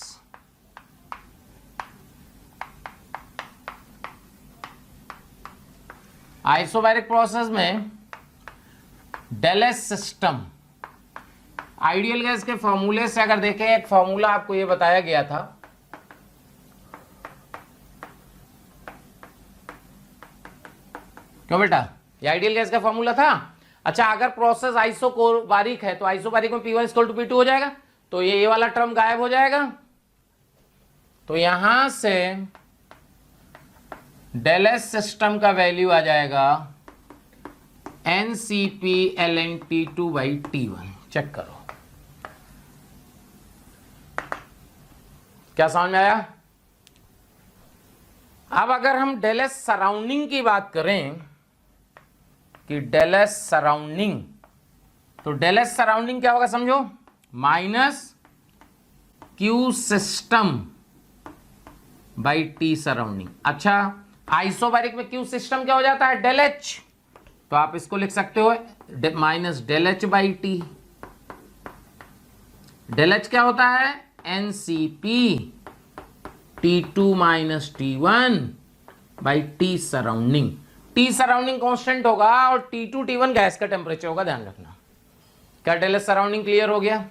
आइसोबैरिक प्रोसेस में del S system ideal gas के फॉर्मूले से अगर देखें, एक फॉर्मूला आपको ये बताया गया था, क्यों बेटा? ये आइडियल गैस का फॉर्मूला था। अच्छा, अगर प्रोसेस आइसोबारिक है तो आइसोबारिक में P1 इक्वल टू P2 हो जाएगा, तो ये वाला टर्म गायब हो जाएगा। तो यहां से डेल एस सिस्टम का वैल्यू आ जाएगा NCP ln T2 by T1। Check करो, क्या समझ में आया? अब अगर हम डेल एस सराउंडिंग की बात करें कि डेल एस सराउंडिंग, तो डेल एस सराउंडिंग क्या होगा समझो? Minus Q system by T surrounding. अच्छा, आइसोबैरिक में क्यू सिस्टम क्या हो जाता है? Del H. तो आप इसको लिख सकते हो minus del H by T. Del H क्या होता है? NCP T2 minus T1 by T surrounding. T surrounding constant होगा और T2 T1 गैस का टेम्परेचर होगा, ध्यान रखना। क्या डेल एस सराउंडिंग क्लियर हो गया?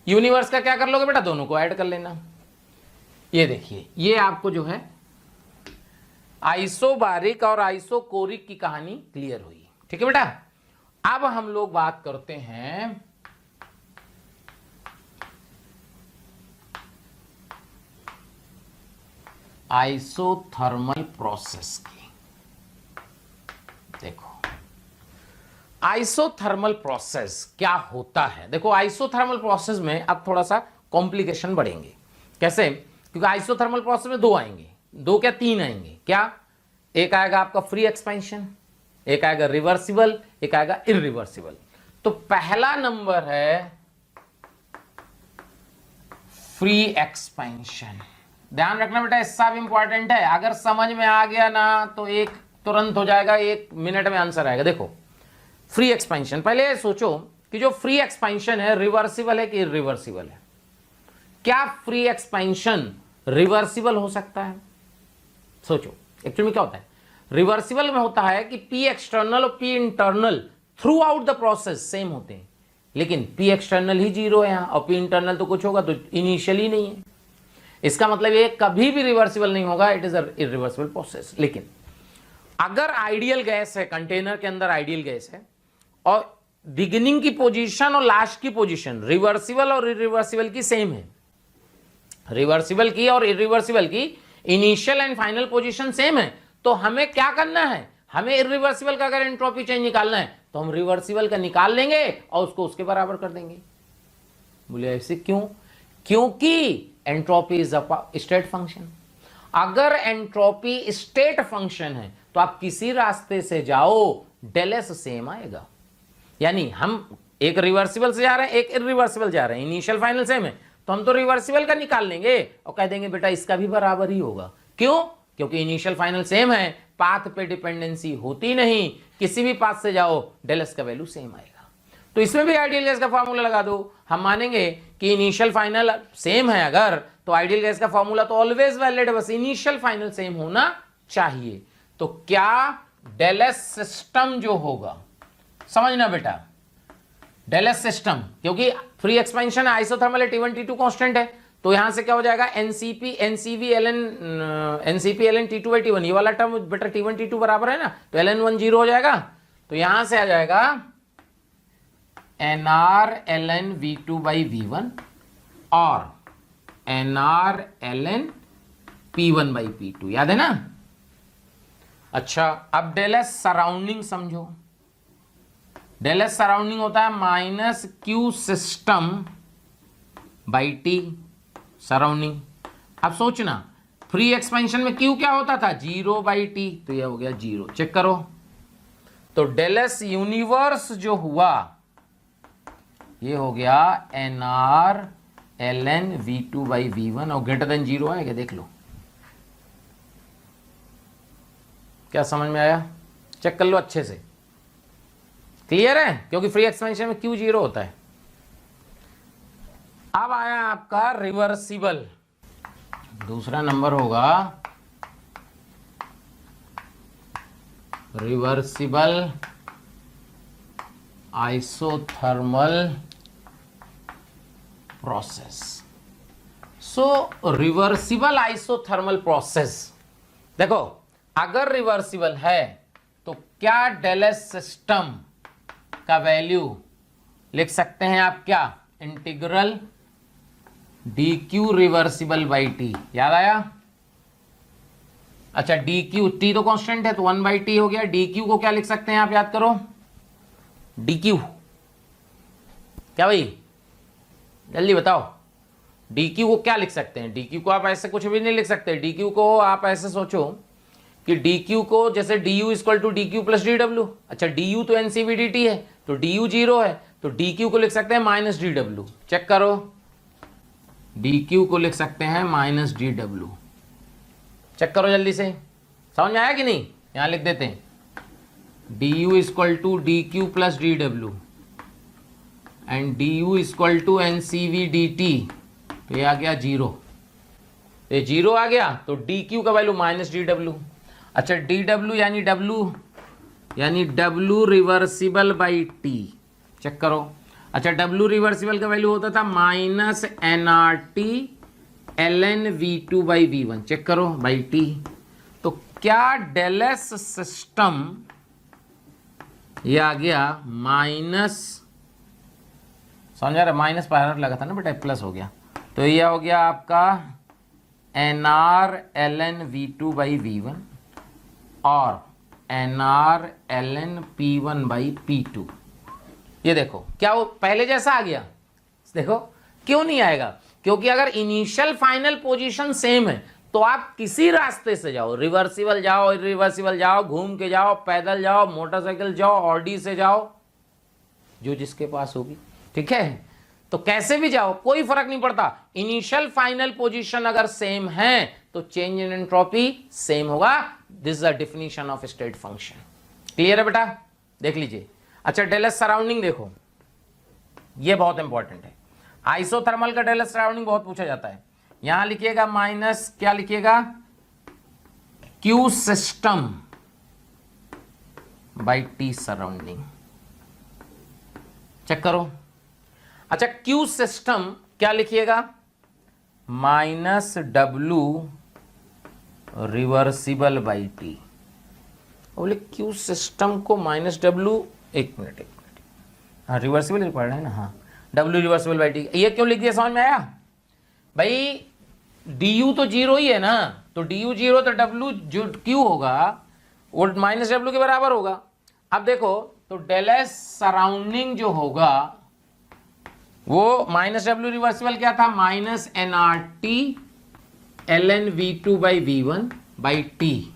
यूनिवर्स का क्या कर लोगे बेटा? दोनों को ऐड कर लेना। ये देखिए, ये आपको जो है आइसोबारिक और आइसोकोरिक की कहानी क्लियर हुई। ठीक है बेटा? अब हम लोग बात करते हैं आइसोथर्मल प्रोसेस की। देखो, आइसोथर्मल प्रोसेस क्या होता है? देखो, आइसोथर्मल प्रोसेस में अब थोड़ा सा कॉम्प्लिकेशन बढ़ेंगे। कैसे? क्योंकि आइसोथर्मल प्रोसेस में दो आएंगे, दो क्या तीन आएंगे। क्या? एक आएगा आपका फ्री एक्सपेंशन, एक आएगा रिवर्सिबल, एक आएगा इरिवर्सिबल। तो पहला नंबर है फ्री एक्सपेंशन। ध्यान रखना बेटा, इसका भी इंपॉर्टेंट है। अगर समझ में आ गया ना तो एक तुरंत हो जाएगा, 1 मिनट में आंसर आएगा। देखो, फ्री एक्सपेंशन, पहले सोचो कि जो फ्री एक्सपेंशन है रिवर्सिबल है कि इरिवर्सिबल है? क्या फ्री एक्सपेंशन रिवर्सिबल हो सकता है? सोचो, एक्चुअली में क्या होता है? रिवर्सिबल में होता है कि P एक्सटर्नल और P internal through out the process same होते हैं, लेकिन P एक्सटर्नल ही 0 है यहां और P इंटरनल तो कुछ होगा, तो इनिशियली नहीं है। इसका मतलब ये कभी भी रिवर्सिबल नहीं होगा, it is a irreversible process. लेकिन अगर आइडियल गैस है, कंटेनर के अंदर आइडियल गैस है और बिगिनिंग की पोजीशन और लास्ट की पोजीशन रिवर्सिबल और इरिवर्सिबल की सेम है, रिवर्सिबल की और इरिवर्सिबल की initial and final position same है, तो हमें क्या करना है? हमें इरिवर्सिबल का अगर एंट्रोपी चेंज निकालना है तो हम रिवर्सिबल का निकाल लेंगे और उसको उसके बराबर कर देंगे। बोले ऐसे क्यों? क्योंकि entropy is a state function. अगर एंट्रोपी स्टेट फंक्शन है तो आप किसी रास्ते से जाओ, डेल एस सेम आएगा। यानी हम एक रिवर्सिबल से जा रहे हैं, एक इरिवर्सिबल जा रहे हैं, इनिशियल फाइनल सेम है, तो हम तो रिवर्सिबल का निकाल लेंगे और कह देंगे बेटा इसका भी बराबर ही होगा। क्यों? क्योंकि इनिशियल फाइनल सेम है, पाथ पे डिपेंडेंसी होती नहीं, किसी भी पाथ से जाओ डेल एस का वैल्यू सेम आएगा। तो इसमें भी आइडियल गैस का फॉर्मूला लगा दो। हम मानेंगे कि इनिशियल फाइनल सेम है अगर, तो आइडियल गैस का फॉर्मूला तो ऑलवेज वैलिड है, बस इनिशियल फाइनल सेम होना चाहिए। तो क्या डेल एस सिस्टम जो होगा, समझना बेटा, डेल एस सिस्टम, क्योंकि free expansion isothermal T1 T2 constant है, तो यहां से क्या हो जाएगा, NCP NCV L N T2 by T1, ये वाला टर्म बेटा T1 T2 बराबर है ना, तो ln1 0 हो जाएगा। तो यहां से आ जाएगा nr ln v2 by v1 और nr ln p1 by p2, याद है ना। अच्छा, अब डेल एस सराउंडिंग समझो। डेल एस सराउंडिंग होता है minus Q system by T surrounding. अब सोचना, फ्री एक्सपेंशन में क्यू क्या होता था, 0 बाई टी, तो यह हो गया 0। चेक करो, तो डेल एस यूनिवर्स जो हुआ ये हो गया N R L N V two by V one, और ग्रेटर देन 0 आएगा, देख लो। क्या समझ में आया, चेक कर लो अच्छे से, क्लियर है, क्योंकि फ्री एक्सपेंशन में क्यू 0 होता है। अब आया आपका रिवर्सिबल, दूसरा नंबर होगा रिवर्सिबल आइसोथर्मल प्रोसेस। सो रिवर्सिबल आइसोथर्मल प्रोसेस, देखो अगर रिवर्सिबल है तो क्या डेल एस सिस्टम का वैल्यू लिख सकते हैं आप, क्या, integral D Q reversible by T, याद आया। अच्छा, डी क्यू, टी तो कांस्टेंट है तो 1 बाई टी हो गया। डी क्यू को क्या लिख सकते हैं आप, याद करो, डी क्यू क्या भाई, जल्दी बताओ, डी क्यू को क्या लिख सकते हैं। डी क्यू को आप ऐसे कुछ भी नहीं लिख सकते। डी क्यू को आप ऐसे सोचो कि डी क्यू को जैसे D U equal to D Q plus D W. अच्छा, डी यू तो एनसीवी डी टी है, तो डी यू 0 है, तो डी क्यू को लिख सकते हैं माइनस डी डब्ल्यू। चेक करो, डी क्यू को लिख सकते हैं माइनस डी डब्ल्यू। चेक करो जल्दी से, समझ में आया कि नहीं। यहां लिख देते हैं D U equal to D Q plus D W and D U equal to N C V D T, तो ये आ गया 0। ये 0 आ गया तो डी क्यू का वैल्यू माइनस डी डब्ल्यू। अच्छा, डी डब्ल्यू यानी W reversible by T. Check करो, अच्छा डब्ल्यू रिवर्सिबल का वैल्यू होता था minus N R T L N V two by V one. Check करो बाई टी, तो क्या डेल एस सिस्टम ये आ गया माइनस, समझ आ रहा, माइनस पावर लगा था ना बेटा, प्लस हो गया, तो ये हो गया आपका N R L N V two by V one और N R L N P one by P two. ये देखो क्या वो पहले जैसा आ गया, देखो क्यों नहीं आएगा, क्योंकि अगर इनिशियल फाइनल पोजीशन सेम है तो आप किसी रास्ते से जाओ, रिवर्सिबल जाओ, इरिवर्सिबल जाओ, घूम के जाओ, पैदल जाओ, मोटरसाइकिल जाओ, ऑडी से जाओ, जो जिसके पास होगी, ठीक है, तो कैसे भी जाओ कोई फर्क नहीं पड़ता। इनिशियल फाइनल पोजीशन अगर सेम है तो चेंज इन एंट्रोपी सेम होगा। This is the definition of state function. Clear है बेटा, देख लीजिए। अच्छा, डेल एस सराउंडिंग देखो, ये बहुत इंपॉर्टेंट है। आइसोथर्मल का डेल एस सराउंडिंग बहुत पूछा जाता है। यहां लिखिएगा माइनस, क्या लिखिएगा, Q system by T surrounding. Check करो, अच्छा क्यू सिस्टम क्या लिखिएगा, minus W reversible by T. बोले क्यू सिस्टम को माइनस डब्ल्यू, एक मिनट, हाँ रिवर्सिबल पढ़ रहे हैं ना, हाँ डब्ल्यू रिवर्सिबल बाई टी, ये क्यों लिख दिया, समझ में आया भाई। डी यू तो 0 ही है ना, तो डी यू 0 तो डब्ल्यू जो क्यू होगा वो माइनस डब्ल्यू के बराबर होगा। अब देखो, तो डेल एस सराउंडिंग जो होगा वो माइनस डब्ल्यू रिवर्सिबल क्या था, minus N R T L N V two by V one by T,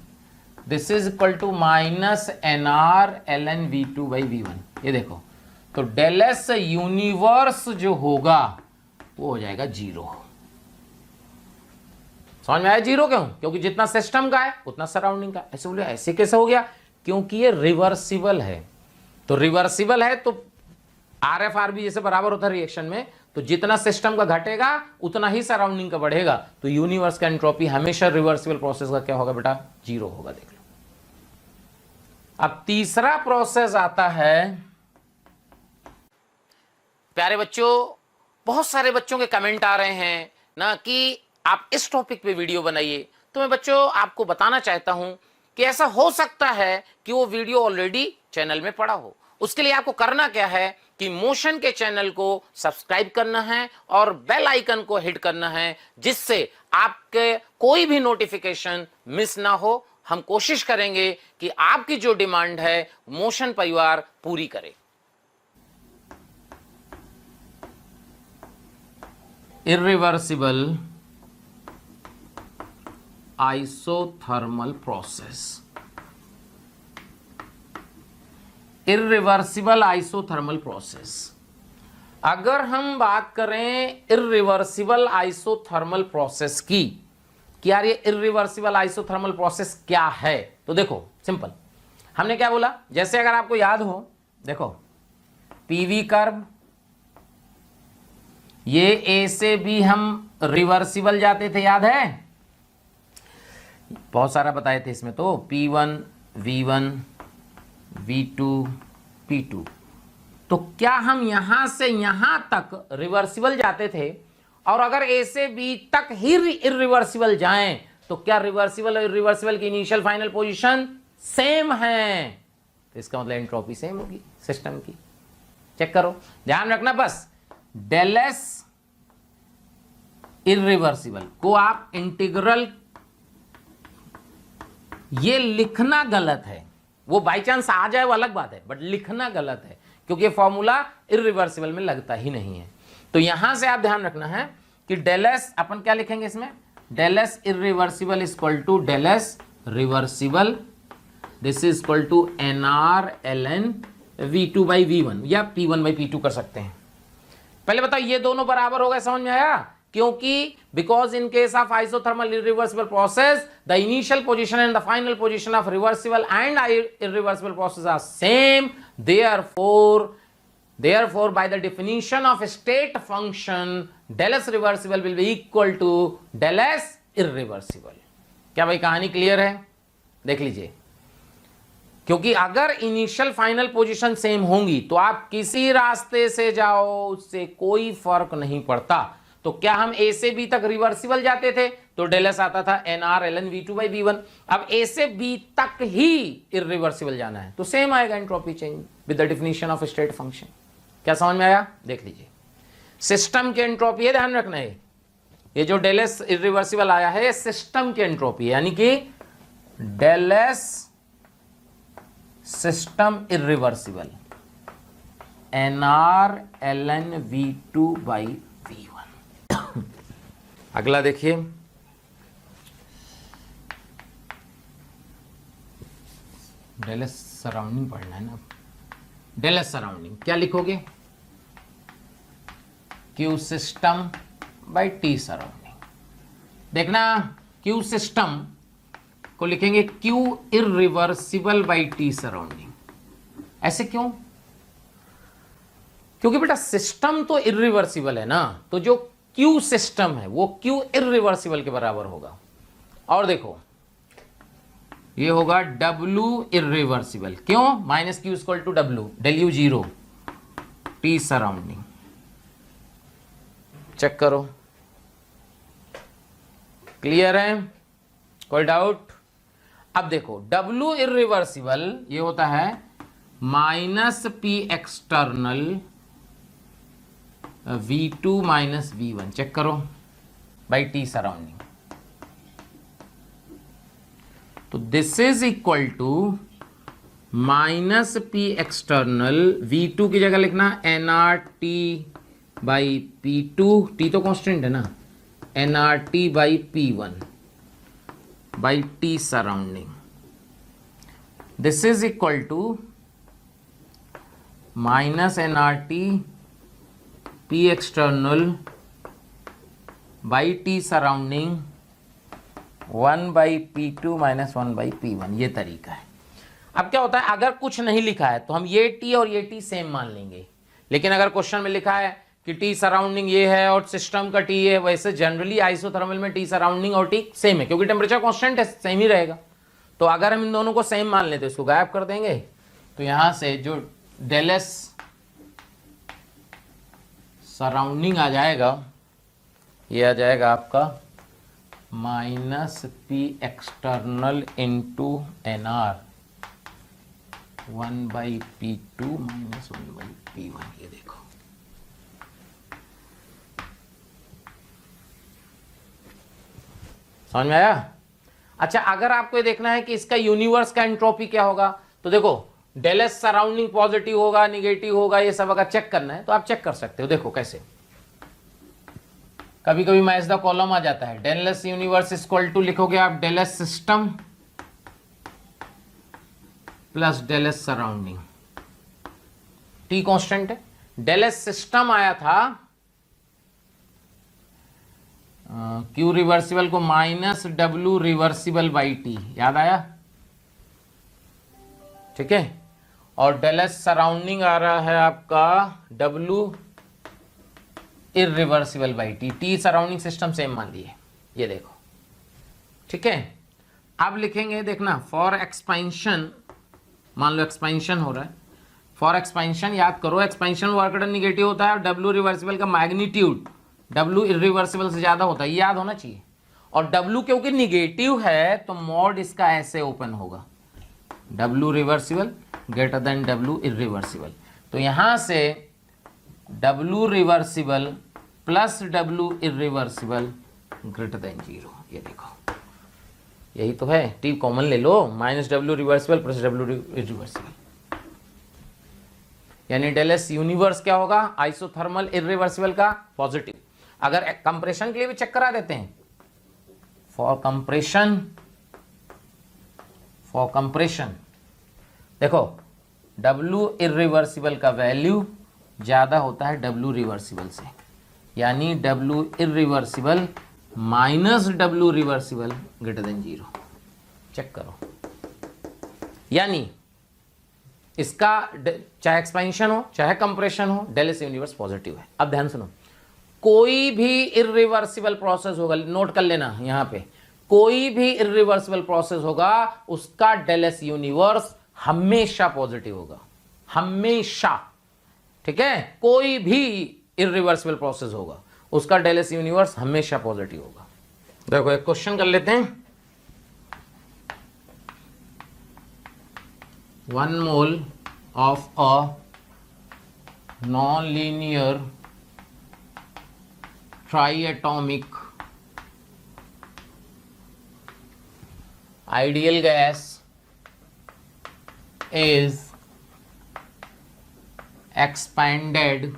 this is equal to minus N R L N V two by V one. ये देखो, तो डेल एस यूनिवर्स जो होगा वो हो जाएगा 0। समझ में आया 0 क्यों, क्योंकि जितना सिस्टम का है उतना सराउंडिंग का। ऐसे बोले ऐसे कैसे हो गया, क्योंकि ये रिवर्सिबल है। तो रिवर्सिबल है तो आर एफ आर बी जैसे बराबर होता है रिएक्शन में, तो जितना सिस्टम का घटेगा उतना ही सराउंडिंग का बढ़ेगा। तो यूनिवर्स का एंट्रोपी हमेशा रिवर्सिबल प्रोसेस का क्या होगा बेटा, 0 होगा। देख लो, अब तीसरा प्रोसेस आता है। प्यारे बच्चों, बहुत सारे बच्चों के कमेंट आ रहे हैं ना कि आप इस टॉपिक पे वीडियो बनाइए। तो मैं बच्चों आपको बताना चाहता हूं कि ऐसा हो सकता है कि वो वीडियो ऑलरेडी चैनल में पड़ा हो। उसके लिए आपको करना क्या है कि मोशन के चैनल को सब्सक्राइब करना है और बेल आइकन को हिट करना है, जिससे आपके कोई भी नोटिफिकेशन मिस ना हो। हम कोशिश करेंगे कि आपकी जो डिमांड है मोशन परिवार पूरी करे। Irreversible isothermal process, irreversible isothermal process. अगर हम बात करें इर्रिवर्सिबल आइसोथर्मल प्रोसेस की कि यार ये इर्रिवर्सिबल आइसोथर्मल प्रोसेस क्या है, तो देखो सिंपल, हमने क्या बोला, जैसे अगर आपको याद हो, देखो पीवी कर्व, ये ए से बी हम रिवर्सिबल जाते थे, याद है, बहुत सारा बताए थे इसमें, तो P1 V1 V2 P2। तो क्या हम यहां से यहां तक रिवर्सिबल जाते थे, और अगर ए से बी तक ही इर्रिवर्सिबल जाएं तो क्या रिवर्सिबल और इर्रिवर्सिबल की इनिशियल फाइनल पोजीशन सेम है? तो इसका मतलब एंट्रोपी सेम होगी सिस्टम की। चेक करो, ध्यान रखना बस, डेल एस इर्रिवर्सिबल को आप इंटीग्रल, ये लिखना गलत है, वो बाई चांस आ जाए वो अलग बात है, बट लिखना गलत है क्योंकि फॉर्मूला इर्रिवर्सिबल में लगता ही नहीं है। तो यहां से आप ध्यान रखना है कि डेल एस अपन क्या लिखेंगे इसमें, del S irreversible is equal to del S reversible, this is equal to N R L N V2 by V1 या P1 बाई P2 कर सकते हैं। पहले बताओ ये दोनों बराबर हो गए, समझ में आया? क्योंकि because in case of isothermal irreversible process the initial position and the final position of reversible and irreversible process are same, therefore by the definition of state function del s reversible will be equal to del s irreversible। क्या भाई कहानी क्लियर है? देख लीजिए, क्योंकि अगर इनिशियल फाइनल पोजीशन सेम होंगी तो आप किसी रास्ते से जाओ उससे कोई फर्क नहीं पड़ता। तो क्या हम ए से बी तक रिवर्सिबल जाते थे तो डेल एस आता था N R L N V2 by V1। अब ए से बी तक ही इर्रिवर्सिबल जाना है तो सेम आएगा entropy change with the definition of state function. क्या समझ में आया? देख लीजिए, सिस्टम की एंट्रोपी है, ध्यान रखना है, ये जो डेल एस इर्रिवर्सिबल आया है सिस्टम की एंट्रोपी है, यानी कि del S system irreversible N R L N V2 by V1। अगला देखिए, डेल एस सराउंडिंग पढ़ना है ना। डेल एस सराउंडिंग क्या लिखोगे? Q system by T surrounding. देखना, क्यू सिस्टम को लिखेंगे Q irreversible by T surrounding. ऐसे क्यों? क्योंकि बेटा सिस्टम तो इर्रिवर्सिबल है ना, तो जो क्यू सिस्टम है वो क्यू इर्रिवर्सिबल के बराबर होगा। और देखो ये होगा W इर्रिवर्सिबल, क्यों? Minus Q equal to W, del U zero, T surrounding. Check करो, क्लियर है? कोई डाउट? अब देखो W इर्रिवर्सिबल ये होता है minus P external V2 minus V1, check करो, बाई टी सराउंडिंग। तो this is equal to minus P external, V2 की जगह लिखना nRT बाई P2, T तो कांस्टेंट है ना, nRT by P1 by T surrounding. This is equal to minus nRT P external by T surrounding 1 by P2 minus 1 by P1। ये तरीका है। अब क्या होता है, अगर कुछ नहीं लिखा है तो हम ये T और ये T सेम मान लेंगे, लेकिन अगर क्वेश्चन में लिखा है कि T सराउंडिंग ये है और सिस्टम का T है, वैसे जनरली आइसोथर्मल में T सराउंडिंग और T सेम है क्योंकि टेम्परेचर कांस्टेंट है, सेम ही रहेगा। तो अगर हम इन दोनों को सेम मान लेते तो इसको गायब कर देंगे, तो यहां से जो डेल एस सराउंडिंग आ जाएगा ये आ जाएगा आपका minus P external into N R 1/P2 minus 1/P1। ये देखो, समझ में आया? अच्छा, अगर आपको ये देखना है कि इसका यूनिवर्स का एंट्रोपी क्या होगा, तो देखो डेल एस सराउंडिंग पॉजिटिव होगा, निगेटिव होगा, ये सब अगर चेक करना है तो आप चेक कर सकते हो। देखो कैसे, कभी कभी मैच द कॉलम आ जाता है। Del S universe equal to लिखोगे आप del S system plus del S surrounding, T constant है। डेल एस सिस्टम आया था क्यू रिवर्सिबल को minus W reversible by T, याद आया? ठीक है। और डेल एस सराउंडिंग आ रहा है आपका W irreversible by T, T surrounding system same मान लिए। ये देखो, ठीक है। अब लिखेंगे, देखना, फॉर एक्सपेंशन, मान लो एक्सपेंशन हो रहा है, फॉर एक्सपेंशन याद करो, एक्सपेंशन वर्क डन निगेटिव होता है और डब्ल्यू रिवर्सिबल का मैग्नीट्यूड डब्ल्यू इरिवर्सिबल से ज्यादा होता है, ये याद होना चाहिए। और डब्ल्यू क्योंकि निगेटिव है तो मॉड इसका ऐसे ओपन होगा, W reversible greater than W irreversible. तो यहां से W reversible plus W irreversible greater than 0। ये देखो, यही तो है, टी कॉमन ले लो, minus W reversible plus W irreversible, यानी डेल एस यूनिवर्स क्या होगा, आइसोथर्मल इरिवर्सिबल का पॉजिटिव। अगर कंप्रेशन के लिए भी चेक करा देते हैं, फॉर कंप्रेशन देखो डब्ल्यू इरिवर्सिबल का वैल्यू ज्यादा होता है डब्ल्यू रिवर्सिबल से, यानी W irreversible minus W reversible greater than 0। Check करो, यानी इसका चाहे एक्सपेंशन हो चाहे कंप्रेशन हो, डेल एस यूनिवर्स पॉजिटिव है। अब ध्यान सुनो, कोई भी इरिवर्सिबल प्रोसेस होगा, नोट कर लेना यहां पे, कोई भी इरिवर्सिबल प्रोसेस होगा उसका डेल एस यूनिवर्स हमेशा पॉजिटिव होगा, हमेशा। ठीक है, कोई भी इरिवर्सिबल प्रोसेस होगा उसका डेल एस यूनिवर्स हमेशा पॉजिटिव होगा। देखो एक क्वेश्चन कर लेते हैं, 1 mole of a non linear triatomic ideal gas is expanded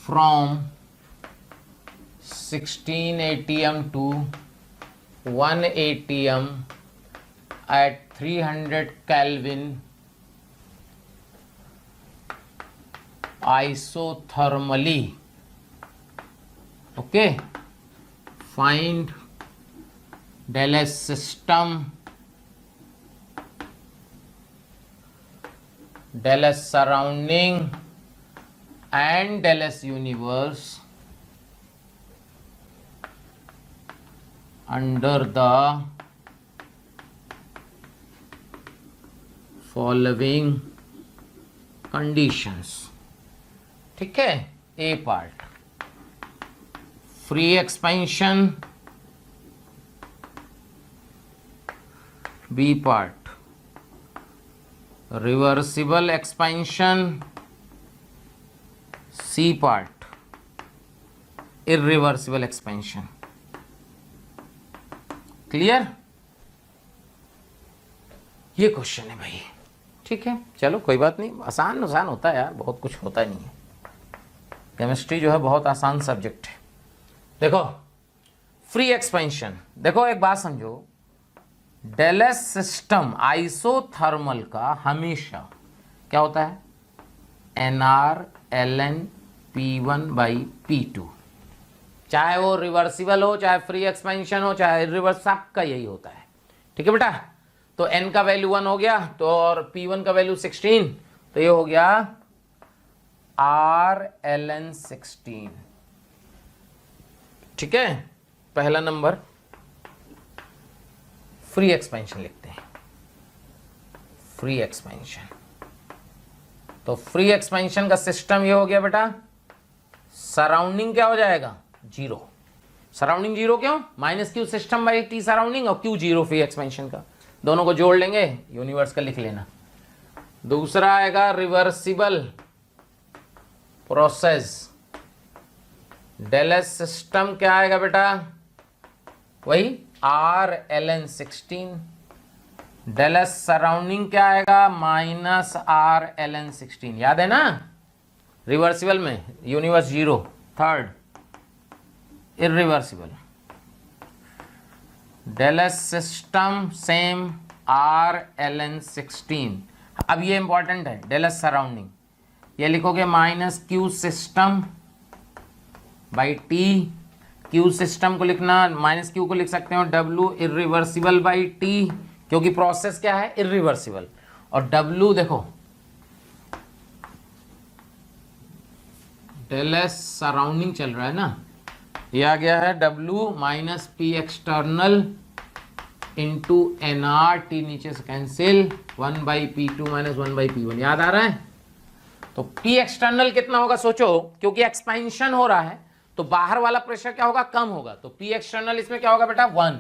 from 16 atm to 1 atm at 300 Kelvin isothermally. Okay, find del S system, del S surrounding and del S universe under the following conditions। ठीक है, A part free expansion, B part reversible expansion, C part irreversible expansion. Clear? ये क्वेश्चन है भाई। ठीक है, चलो कोई बात नहीं, आसान होता है यार, बहुत कुछ होता नहीं है। केमिस्ट्री जो है बहुत आसान सब्जेक्ट है। देखो फ्री एक्सपेंशन, देखो एक बात समझो, डेल एस सिस्टम आइसोथर्मल का हमेशा क्या होता है, NR ln P1/P2, चाहे वो रिवर्सिबल हो, चाहे फ्री एक्सपेंशन हो, चाहे रिवर्स, सबका यही होता है। ठीक है बेटा, तो n का वैल्यू 1 हो गया, तो और P1 का वैल्यू 16, तो ये हो गया R ln 16। ठीक है, पहला नंबर फ्री एक्सपेंशन लिखते हैं, फ्री एक्सपेंशन। तो फ्री एक्सपेंशन का सिस्टम ये हो गया बेटा, सराउंडिंग क्या हो जाएगा, जीरो। सराउंडिंग जीरो क्यों? Minus Q system by T surrounding और क्यू जीरो फ्री एक्सपेंशन का, दोनों को जोड़ लेंगे, यूनिवर्स का लिख लेना। दूसरा आएगा reversible process, del S system क्या आएगा बेटा? वही R L N 16। Del S surrounding क्या आएगा? माइनस आर एल एन 16, याद है ना? रिवर्सिबल में universe zero. Third irreversible, del S system same R L N 16। अब ये इंपॉर्टेंट है, डेल एस सराउंडिंग ये लिखोगे minus Q system by T. Q system को लिखना, माइनस क्यू को लिख सकते हो डब्ल्यू इरिवर्सिबल बाई टी, क्योंकि प्रोसेस क्या है? इरिवर्सिबल। और डब्ल्यू देखो डेल एस सराउंडिंग चल रहा है ना, ये आ गया है W minus P external into N R, T नीचे से cancel, 1 by P two minus 1 by P one, याद आ रहा है? तो पी एक्सटर्नल कितना होगा सोचो, क्योंकि एक्सपेंशन हो रहा है तो बाहर वाला प्रेशर क्या होगा? कम होगा। तो पी एक्सटर्नल इसमें क्या होगा बेटा? 1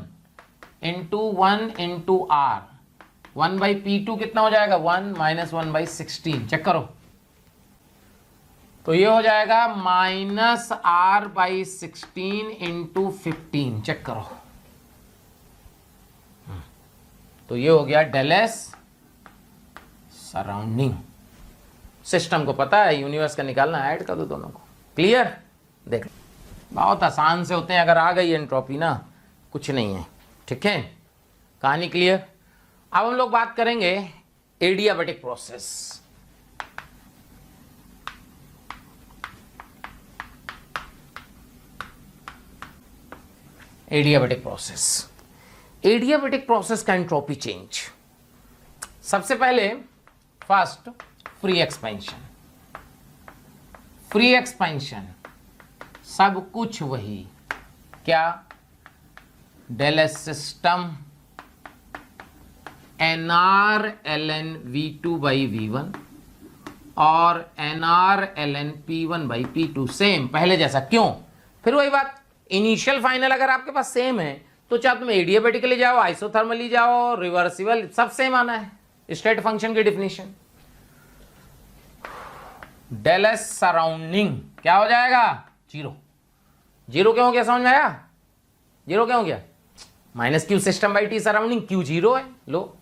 into R, 1 by P two कितना हो जाएगा? 1 माइनस 1 बाई 16, चेक करो। तो ये हो जाएगा minus R by 16 into 15, check करो। तो ये हो गया डेल एस सराउंडिंग। सिस्टम को पता है, यूनिवर्स का निकालना, ऐड कर दो दोनों को। क्लियर? देख बहुत आसान से होते हैं, अगर आ गई एंट्रोपी ना कुछ नहीं है। ठीक है, कहानी क्लियर? अब हम लोग बात करेंगे adiabatic process. Adiabatic process, adiabatic process का एंट्रोपी चेंज। सबसे पहले first free expansion. Free expansion सब कुछ वही, क्या? Del S system N R L N V two by V one और N R L N P one by P two, same पहले जैसा। क्यों? फिर वही बात, इनिशियल फाइनल अगर आपके पास सेम है तो चाहे तुम एडियाबैटिकली जाओ, आइसोथर्मली जाओ, रिवर्सिबल, सब सेम आना है। स्टेट फंक्शन की डिफिनीशन, डेल एस सराउंडिंग क्या हो जाएगा? जीरो। जीरो क्यों हो गया? समझ में आया? जीरो क्यों हो गया? Minus Q system by T surrounding, Q zero है। लो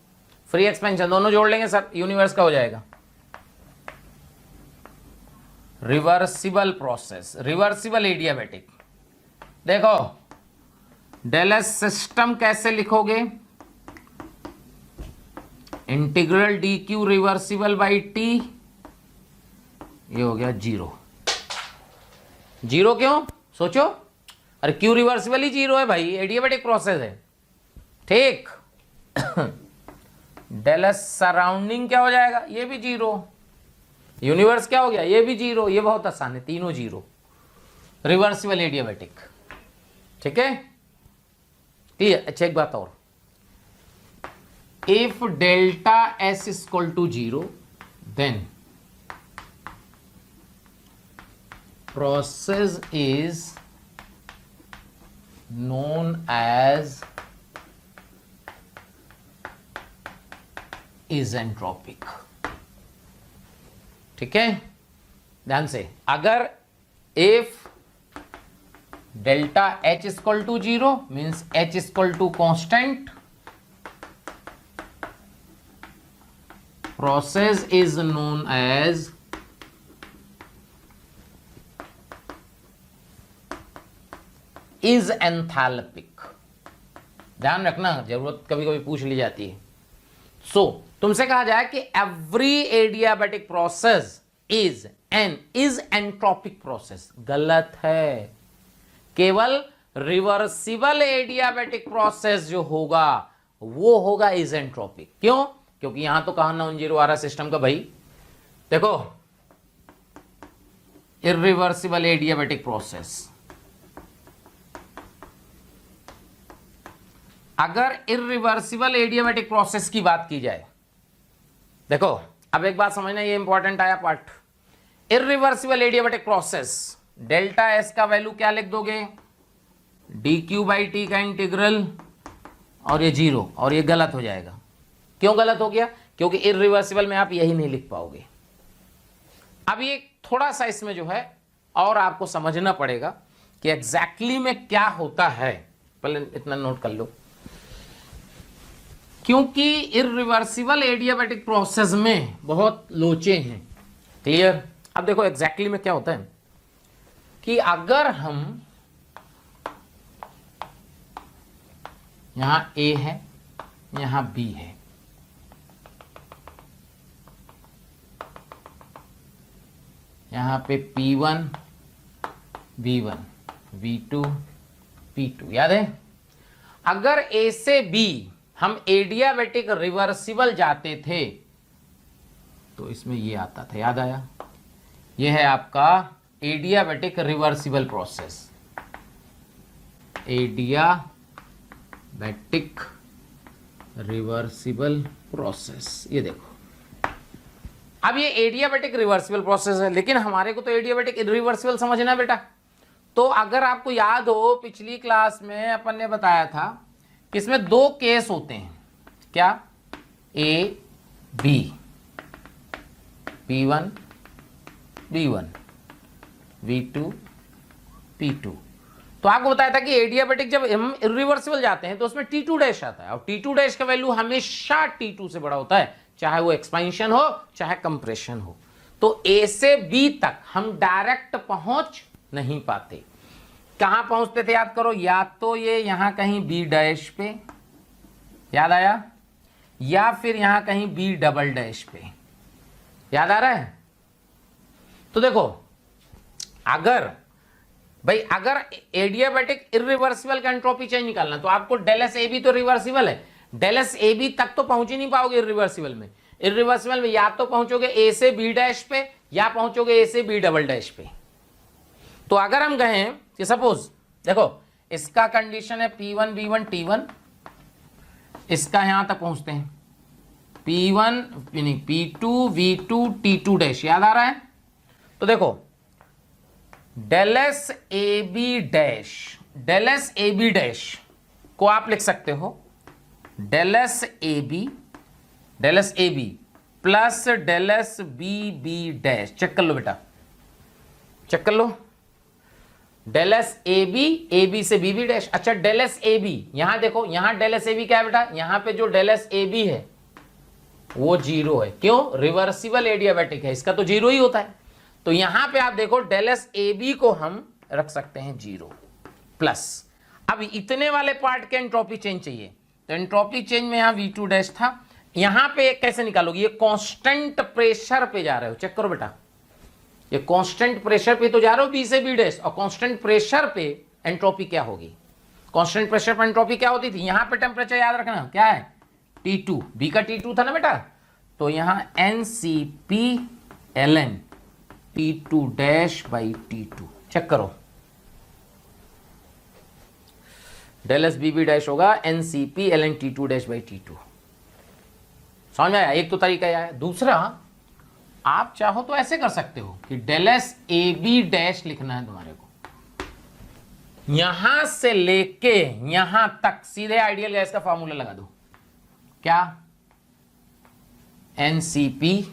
फ्री एक्सपेंशन दोनों जोड़ लेंगे सर, यूनिवर्स का हो जाएगा। Reversible process, reversible adiabatic. देखो डेल एस सिस्टम कैसे लिखोगे? Integral D Q reversible by T, ये हो गया जीरो। जीरो क्यों? सोचो, अरे क्यू रिवर्सिबल ही जीरो है भाई, एडियाबैटिक प्रोसेस है। ठीक डेल एस सराउंडिंग क्या हो जाएगा? ये भी जीरो। यूनिवर्स क्या हो गया? ये भी जीरो। ये बहुत आसान है, तीनों जीरो। Reversible adiabatic. ठीक है, क्लियर? अच्छा एक बात और, if delta S equal to zero then process is known as isentropic। ठीक है, ध्यान से, अगर if delta h equal to zero means h equal to constant, process is known as isenthalpic. ध्यान रखना, जरूरत कभी कभी पूछ ली जाती है। सो तुमसे कहा जाए कि every adiabatic process is entropic process, गलत है। केवल रिवर्सिबल एडियाबैटिक प्रोसेस जो होगा वो होगा इज एंट्रोपिक। क्यों? क्योंकि यहां तो कहा नॉन जीरो आ रहा सिस्टम का। भाई देखो, इरिवर्सिबल एडियाबैटिक प्रोसेस, अगर इरिवर्सिबल एडियाबैटिक प्रोसेस की बात की जाए, देखो अब एक बात समझना, ये इंपॉर्टेंट आया part. Irreversible adiabatic process delta S का वैल्यू क्या लिख दोगे, डी क्यू बाई टी का इंटीग्रल, और ये 0, और ये गलत हो जाएगा। क्यों गलत हो गया, क्योंकि इरिवर्सिबल में आप यही नहीं लिख पाओगे। अब ये थोड़ा सा इसमें जो है और आपको समझना पड़ेगा कि एग्जैक्टली में क्या होता है, पहले इतना नोट कर लो। क्योंकि इरिवर्सिबल एडियाबैटिक प्रोसेस में बहुत लोचे हैं। क्लियर। अब देखो एग्जैक्टली में क्या होता है कि अगर हम यहां ए है, यहां बी है, यहां पे P1 V1 V2 P2, याद है। अगर ए से बी हम एडियाबैटिक रिवर्सिबल जाते थे तो इसमें ये आता था, याद आया। ये है आपका adiabatic reversible process, adiabatic reversible process. ये देखो, अब ये एडियाबैटिक रिवर्सिबल प्रोसेस है, लेकिन हमारे को तो एडियाबैटिक इरिवर्सिबल समझना है बेटा। तो अगर आपको याद हो पिछली क्लास में अपन ने बताया था कि इसमें 2 केस होते हैं, क्या, A B, P1 B1 V2 P2। तो आपको बताया था कि एडियाबैटिक जब हम इरिवर्सिबल जाते हैं तो उसमें T2 डैश आता है, और T2 डैश का वैल्यू हमेशा T2 से बड़ा होता है, चाहे वो एक्सपेंशन हो चाहे कंप्रेशन हो। तो ए से बी तक हम डायरेक्ट पहुंच नहीं पाते। कहां पहुंचते थे याद करो, या तो ये यहां कहीं बी डैश पे, याद आया, या फिर यहां कहीं बी डबल डैश पे, याद आ रहा है। तो देखो अगर एडियाबैटिक इरिवर्सिबल का एंट्रोपी चेंज निकालना तो आपको डेल एस ए बी तो रिवर्सिबल है, डेल एस ए बी तक तो पहुंच ही नहीं पाओगे इरिवर्सिबल में। इरिवर्सिबल में या तो पहुंचोगे ए से बी डैश पे या पहुंचोगे ए से बी डबल डैश पे। तो अगर हम कहें कि सपोज देखो इसका कंडीशन है P1 B1 T1, इसका यहां तक पहुंचते हैं P1 नहीं P2 V2 T2 डैश, याद आ रहा है। तो देखो del S A B dash को आप लिख सकते हो del S A B plus del S B B dash. Check कर लो बेटा, चेक कर लो, डेल एस ए बी से बी बी डैश। अच्छा डेल एस ए बी, यहां देखो, यहां डेल एस ए बी क्या है बेटा, यहां पे जो डेल एस ए बी है वो 0 है। क्यों, रिवर्सिबल एडियाबैटिक है, इसका तो 0 ही होता है। तो यहां पे आप देखो डेल एस ए बी को हम रख सकते हैं 0 प्लस। अब इतने वाले पार्ट के एंट्रोपी चेंज चाहिए, तो एंट्रोपी चेंज में यहां V2 डैश था, यहां पे कैसे निकालोगे, ये कांस्टेंट प्रेशर पे जा रहे हो। चेक करो बेटा, ये कांस्टेंट प्रेशर पे तो जा रहे हो बी से बी डैश, और कांस्टेंट प्रेशर पे एंट्रोपी क्या होगी, कांस्टेंट प्रेशर पर एंट्रोपी क्या होती थी, यहां पे टेम्परेचर याद रखना क्या है, T2, बी का T2 था ना बेटा, तो यहां NCP ln T2 dash by T2। Check करो, del S B B dash होगा NCP ln T2 dash by T2। समझ में आया, एक तो तरीका आया। दूसरा आप चाहो तो ऐसे कर सकते हो कि del S A B dash लिखना है तुम्हारे को, यहां से लेके यहां तक सीधे आइडियल गैस का फॉर्मूला लगा दो, क्या, NCP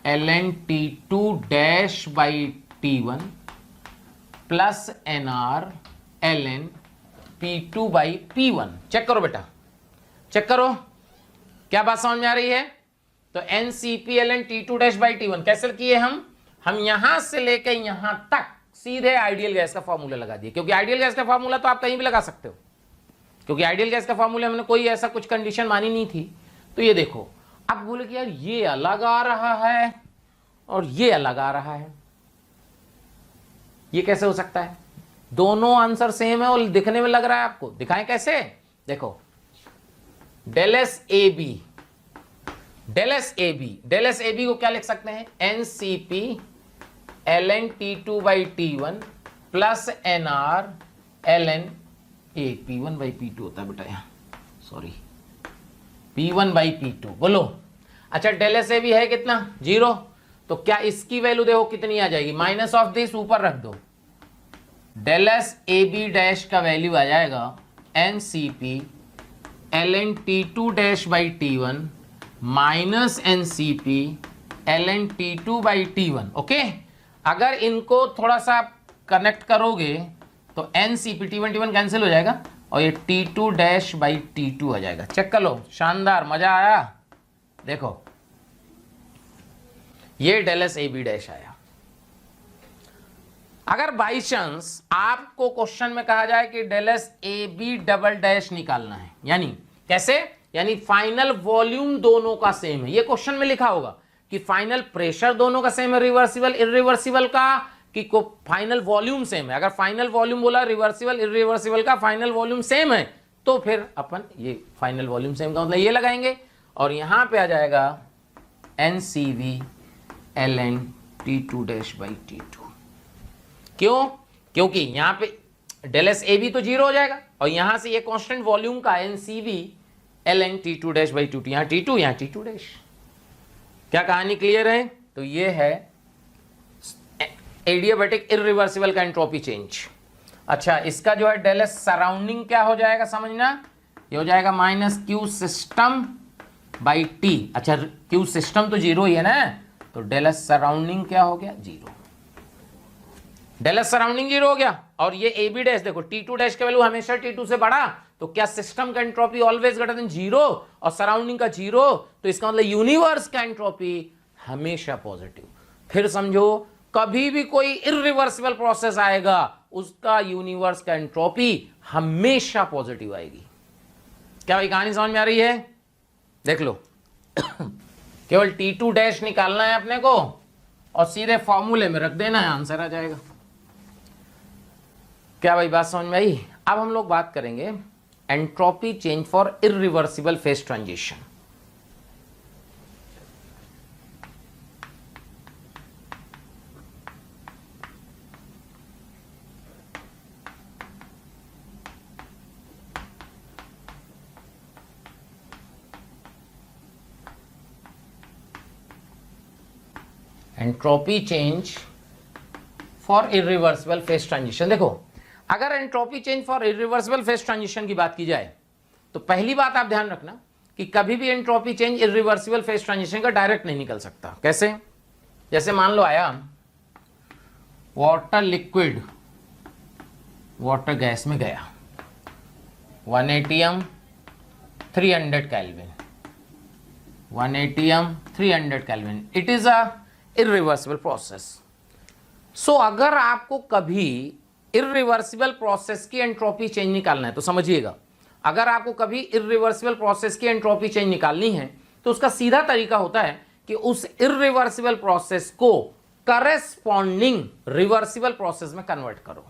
ln T2 dash by T1 plus NR ln P2 by P1। Check करो बेटा, चेक करो, क्या बात समझ में आ रही है। तो NCP ln T2 dash by T1 कैसे किए हम यहां से लेकर यहां तक सीधे आइडियल गैस का फॉर्मूला लगा दिए, क्योंकि आइडियल गैस का फॉर्मूला तो आप कहीं भी लगा सकते हो, क्योंकि आइडियल गैस का फॉर्मूला हमने कोई ऐसा कुछ कंडीशन मानी नहीं थी। तो ये देखो, अब बोले कि यार ये अलग आ रहा है और ये अलग आ रहा है, ये कैसे हो सकता है, दोनों आंसर सेम है और दिखने में लग रहा है आपको, दिखाएं कैसे। देखो डेल एस ए बी को क्या लिख सकते हैं, NCP ln T2 by T1 plus NR ln P1 by P2 होता है बेटा, यहाँ सॉरी P1 बाई P2 बोलो। अच्छा डेल एस ए बी है कितना, 0, तो क्या इसकी वैल्यू देखो कितनी आ जाएगी, माइनस ऑफ दिस ऊपर रख दो, del S A B dash का वैल्यू आ जाएगा N C P L N T two dash by T one minus N C P L N T two by T one. Okay, अगर इनको थोड़ा सा कनेक्ट करोगे तो N C P T one cancel हो जाएगा और ये T two dash by T two आ जाएगा। चेक कर लो, शानदार, मजा आया। देखो ये del S A B dash आया। अगर बाई चांस आपको क्वेश्चन में कहा जाए कि del S A B double dash निकालना है, यानी कैसे, यानी फाइनल वॉल्यूम दोनों का सेम है, ये क्वेश्चन में लिखा होगा कि फाइनल प्रेशर दोनों का सेम है, रिवर्सिबल इरिवर्सिबल का, कि को फाइनल वॉल्यूम सेम है। अगर फाइनल वॉल्यूम बोला, रिवर्सिबल इरिवर्सिबल का फाइनल वॉल्यूम सेम है, तो फिर अपन ये फाइनल वॉल्यूम सेम का मतलब ये लगाएंगे और यहां पे आ जाएगा N C V L N T two dash by T two. क्यों, क्योंकि यहां पे डेल एस ए बी तो जीरो हो जाएगा और यहां से ये कांस्टेंट वॉल्यूम का N C V L N T two dash by T two, यहां टी टू यहां टी टू डैश। क्या कहानी क्लियर है? तो ये है एडियाबैटिक इरिवर्सिबल का एंट्रोपी चेंज। अच्छा, इसका जो है डेल एस सराउंडिंग क्या हो जाएगा समझना, ये हो जाएगा minus Q system by T. अच्छा, क्यू सिस्टम तो जीरो ही है ना, तो डेल एस सराउंडिंग क्या हो गया, zero. Del S surrounding zero हो गया और ये ए बी डैश देखो, टी टू डैश का वैल्यू हमेशा टी टू से बड़ा, तो क्या सिस्टम का entropy always greater than zero और सराउंडिंग का जीरो, तो इसका मतलब यूनिवर्स का एंट्रोपी हमेशा पॉजिटिव। फिर समझो, कभी भी कोई इरिवर्सिबल प्रोसेस आएगा उसका यूनिवर्स का एंट्रोपी हमेशा पॉजिटिव आएगी। क्या भाई कहानी समझ में आ रही है? देख लो केवल टी टू डैश निकालना है अपने को और सीधे फॉर्मूले में रख देना है, आंसर आ जाएगा। क्या भाई बात समझ में आई? अब हम लोग बात करेंगे entropy change for irreversible phase transition. Entropy change for irreversible phase transition. देखो, अगर entropy change for irreversible phase transition की बात की जाए तो पहली बात आप ध्यान रखना कि कभी भी entropy change irreversible phase transition का डायरेक्ट नहीं निकल सकता। कैसे? जैसे मान लो आया वाटर लिक्विड वाटर गैस में गया, 1 atm 300 kelvin, 1 atm 300 kelvin, it is a irreversible process. So अगर आपको कभी इरिवर्सिबल प्रोसेस की एंट्रोपी चेंज निकालना है तो समझिएगा, अगर आपको कभी इरिवर्सिबल प्रोसेस की एंट्रोपी चेंज निकालनी है तो उसका सीधा तरीका होता है कि उस इरिवर्सिबल प्रोसेस को करेस्पॉन्डिंग रिवर्सिबल प्रोसेस में कन्वर्ट करो,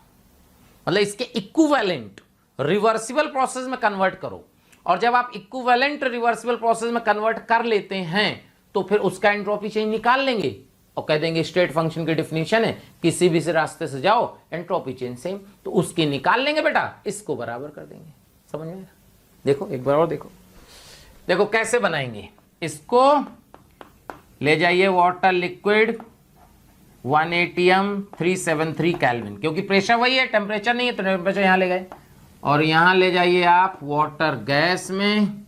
मतलब इसके इक्विवेलेंट रिवर्सिबल प्रोसेस में कन्वर्ट करो। और जब आप इक्विवेलेंट रिवर्सिबल प्रोसेस में कन्वर्ट कर लेते हैं तो फिर उसका एंट्रोपी चेंज निकाल लेंगे और कह देंगे स्टेट फंक्शन की डेफिनेशन है किसी भी से रास्ते से जाओ एंट्रोपी चेंज सेम, तो उसकी निकाल लेंगे बेटा, इसको बराबर कर देंगे। समझ में? देखो एक बार और देखो, देखो कैसे बनाएंगे। इसको ले जाइए वाटर लिक्विड 1 atm 373 केल्विन, क्योंकि प्रेशर वही है, टेम्परेचर नहीं है तो टेम्परेचर यहां ले गए, और यहां ले जाइए आप वाटर गैस में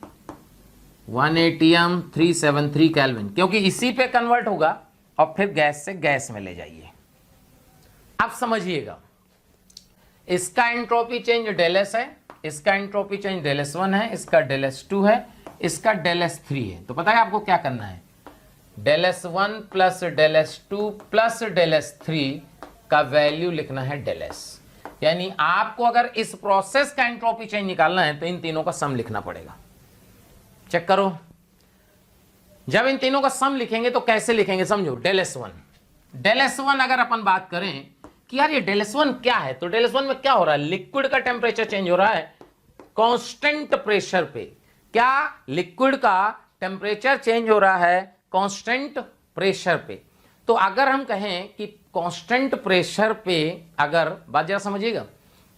1 atm 373 केल्विन, क्योंकि इसी पे कन्वर्ट होगा और फिर गैस से गैस में ले जाइए। अब समझिएगा, इसका एंट्रोपी चेंज डेल एस है, इसका एंट्रोपी चेंज डेल एस 1 है, इसका डेल एस 2 है, इसका डेल एस 3 है। तो पता है आपको क्या करना है, del S 1 plus del S 2 plus del S 3 का वैल्यू लिखना है डेल एस। यानी आपको अगर इस प्रोसेस का एंट्रोपी चेंज निकालना है तो इन तीनों का सम लिखना पड़ेगा। चेक करो, जब इन तीनों का सम लिखेंगे तो कैसे लिखेंगे समझो। डेल एस 1, डेल एस 1 अगर अपन बात करें कि यार ये डेल एस 1 क्या है, तो डेल एस 1 में क्या हो रहा है, लिक्विड का टेम्परेचर चेंज हो रहा है कांस्टेंट प्रेशर पे। क्या लिक्विड का टेम्परेचर चेंज हो रहा है कांस्टेंट प्रेशर पे। तो अगर हम कहें कि कांस्टेंट प्रेशर पे, अगर बात जरा समझिएगा,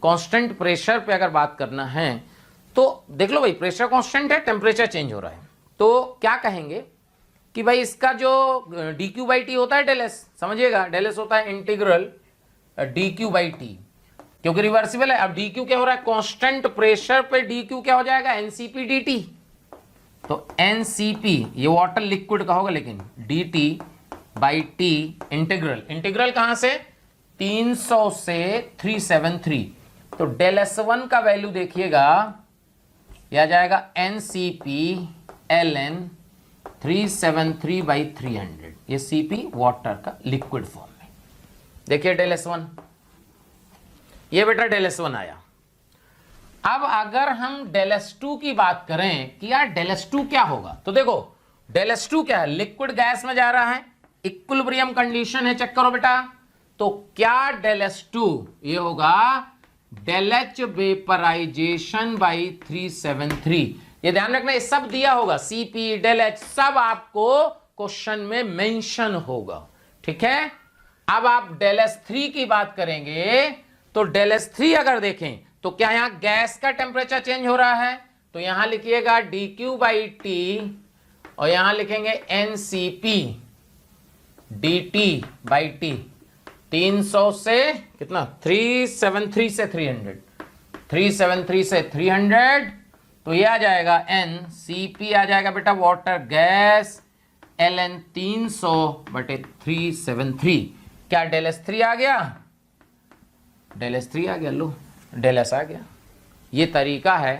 कांस्टेंट प्रेशर पे अगर बात करना है तो देख लो भाई, प्रेशर कांस्टेंट है, टेम्परेचर चेंज हो रहा है, तो क्या कहेंगे कि भाई इसका जो डी क्यू बाई टी होता है डेल एस, समझिएगा डेल एस होता है integral D Q by T, क्योंकि रिवर्सिबल है। अब डी क्यू क्या हो रहा है, कांस्टेंट प्रेशर पे डी क्यू क्या हो जाएगा, एनसीपी डी टी। तो एनसीपी ये वाटर लिक्विड का होगा, लेकिन D T by T integral, integral कहां से 300 से 373। तो डेल एस वन का वैल्यू देखिएगा, यह आ जाएगा एनसीपी एल एन 373 बाई 300, ये सीपी वाटर का लिक्विड फॉर्म में। देखिए डेल एस वन, ये बेटा डेल एस वन आया। अब अगर हम डेल एस टू की बात करें कि यार डेल एस टू क्या होगा, तो देखो डेल एस टू क्या है, लिक्विड गैस में जा रहा है, इक्विलिब्रियम कंडीशन है, चेक करो बेटा। तो क्या डेल एस टू ये होगा डेल एच वेपराइजेशन बाई 373। ये ध्यान रखना, ये सब दिया होगा, सीपी डेल एच सब आपको क्वेश्चन में मेंशन होगा, ठीक है। अब आप डेल एस थ्री की बात करेंगे, तो डेल एस थ्री अगर देखें तो क्या यहां गैस का टेम्परेचर चेंज हो रहा है, तो यहां लिखिएगा डी क्यू बाई टी और यहां लिखेंगे NCP D T by T. 300 से कितना 373 से 300, 373 से 300, तो ये आ जाएगा एन सी पी आ जाएगा बेटा वाटर गैस एल एन 300 बटे 373। क्या डेल एस थ्री आ गया, डेल एस थ्री आ गया, लो डेल एस आ गया। ये तरीका है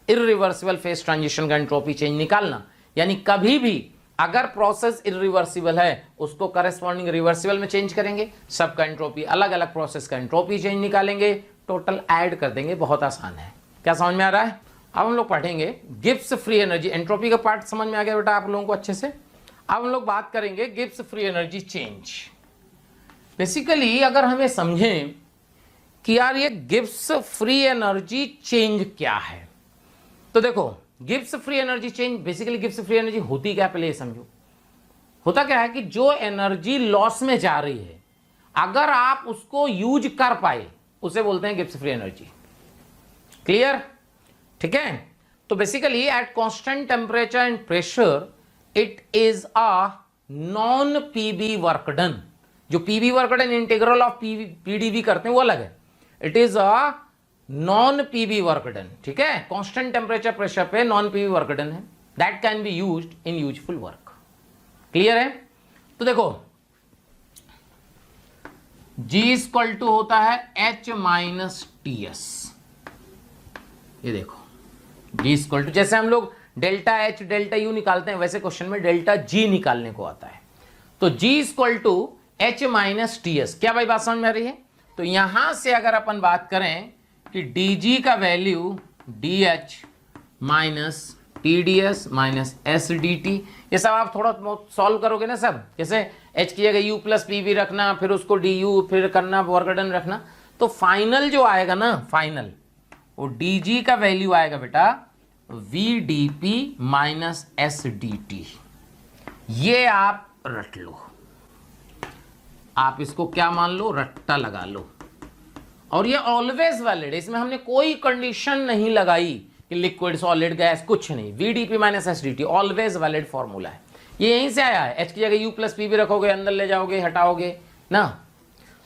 इरिवर्सिबल फेज ट्रांजिशन का एंट्रोपी चेंज निकालना, यानी कभी भी अगर प्रोसेस इरिवर्सिबल है उसको करस्पॉन्डिंग रिवर्सिबल में चेंज करेंगे, सबका एंट्रोपी अलग अलग प्रोसेस का एंट्रोपी चेंज निकालेंगे, टोटल ऐड कर देंगे, बहुत आसान है। क्या समझ में आ रहा है? अब हम लोग पढ़ेंगे गिब्स फ्री एनर्जी, एंट्रोपी का पार्ट समझ में आ गया बेटा आप लोगों को अच्छे से। अब हम लोग बात करेंगे Gibbs free energy change. Basically अगर हमें समझें कि यार ये गिब्स फ्री एनर्जी चेंज क्या है, तो देखो Gibbs free energy change, basically Gibbs free energy होती क्या, पहले ये समझो। होता क्या है कि जो एनर्जी लॉस में जा रही है अगर आप उसको यूज कर पाए उसे बोलते हैं गिब्स फ्री एनर्जी। क्लियर? ठीक है। तो basically at constant temperature and pressure it is a non PV work done. जो PV work done integral of PdV करते हैं वो अलग है, it is a non PV work done. ठीक है, कांस्टेंट टेम्परेचर प्रेशर पे नॉन पीबी वर्क डन है, that can be used in useful work. Clear है? तो देखो G इक्वल टू होता है H माइनस टी एस। ये देखो G इक्वल टू, जैसे हम लोग डेल्टा H डेल्टा U निकालते हैं वैसे क्वेश्चन में डेल्टा G निकालने को आता है। तो G equal to H minus T S. क्या भाई बात समझ में आ रही है? तो यहां से अगर अपन बात करें कि dg का value dh minus TDS minus SDT, ये सब आप थोड़ा सॉल्व करोगे ना सब, जैसे h की जगह u प्लस पी रखना, फिर उसको du फिर करना वर्क डन रखना, तो फाइनल जो आएगा ना, फाइनल वो dg का वैल्यू आएगा बेटा VDP माइनस SDT। ये आप रट लो, आप इसको क्या मान लो, रट्टा लगा लो। और ये ऑलवेज वैलिड है, इसमें हमने कोई कंडीशन नहीं लगाई कि लिक्विड सॉलिड गैस, कुछ नहीं। VDP minus SDT always valid formula है, ये यहीं से आया है। H की जगह U प्लस पी भी रखोगे, अंदर ले जाओगे हटाओगे ना,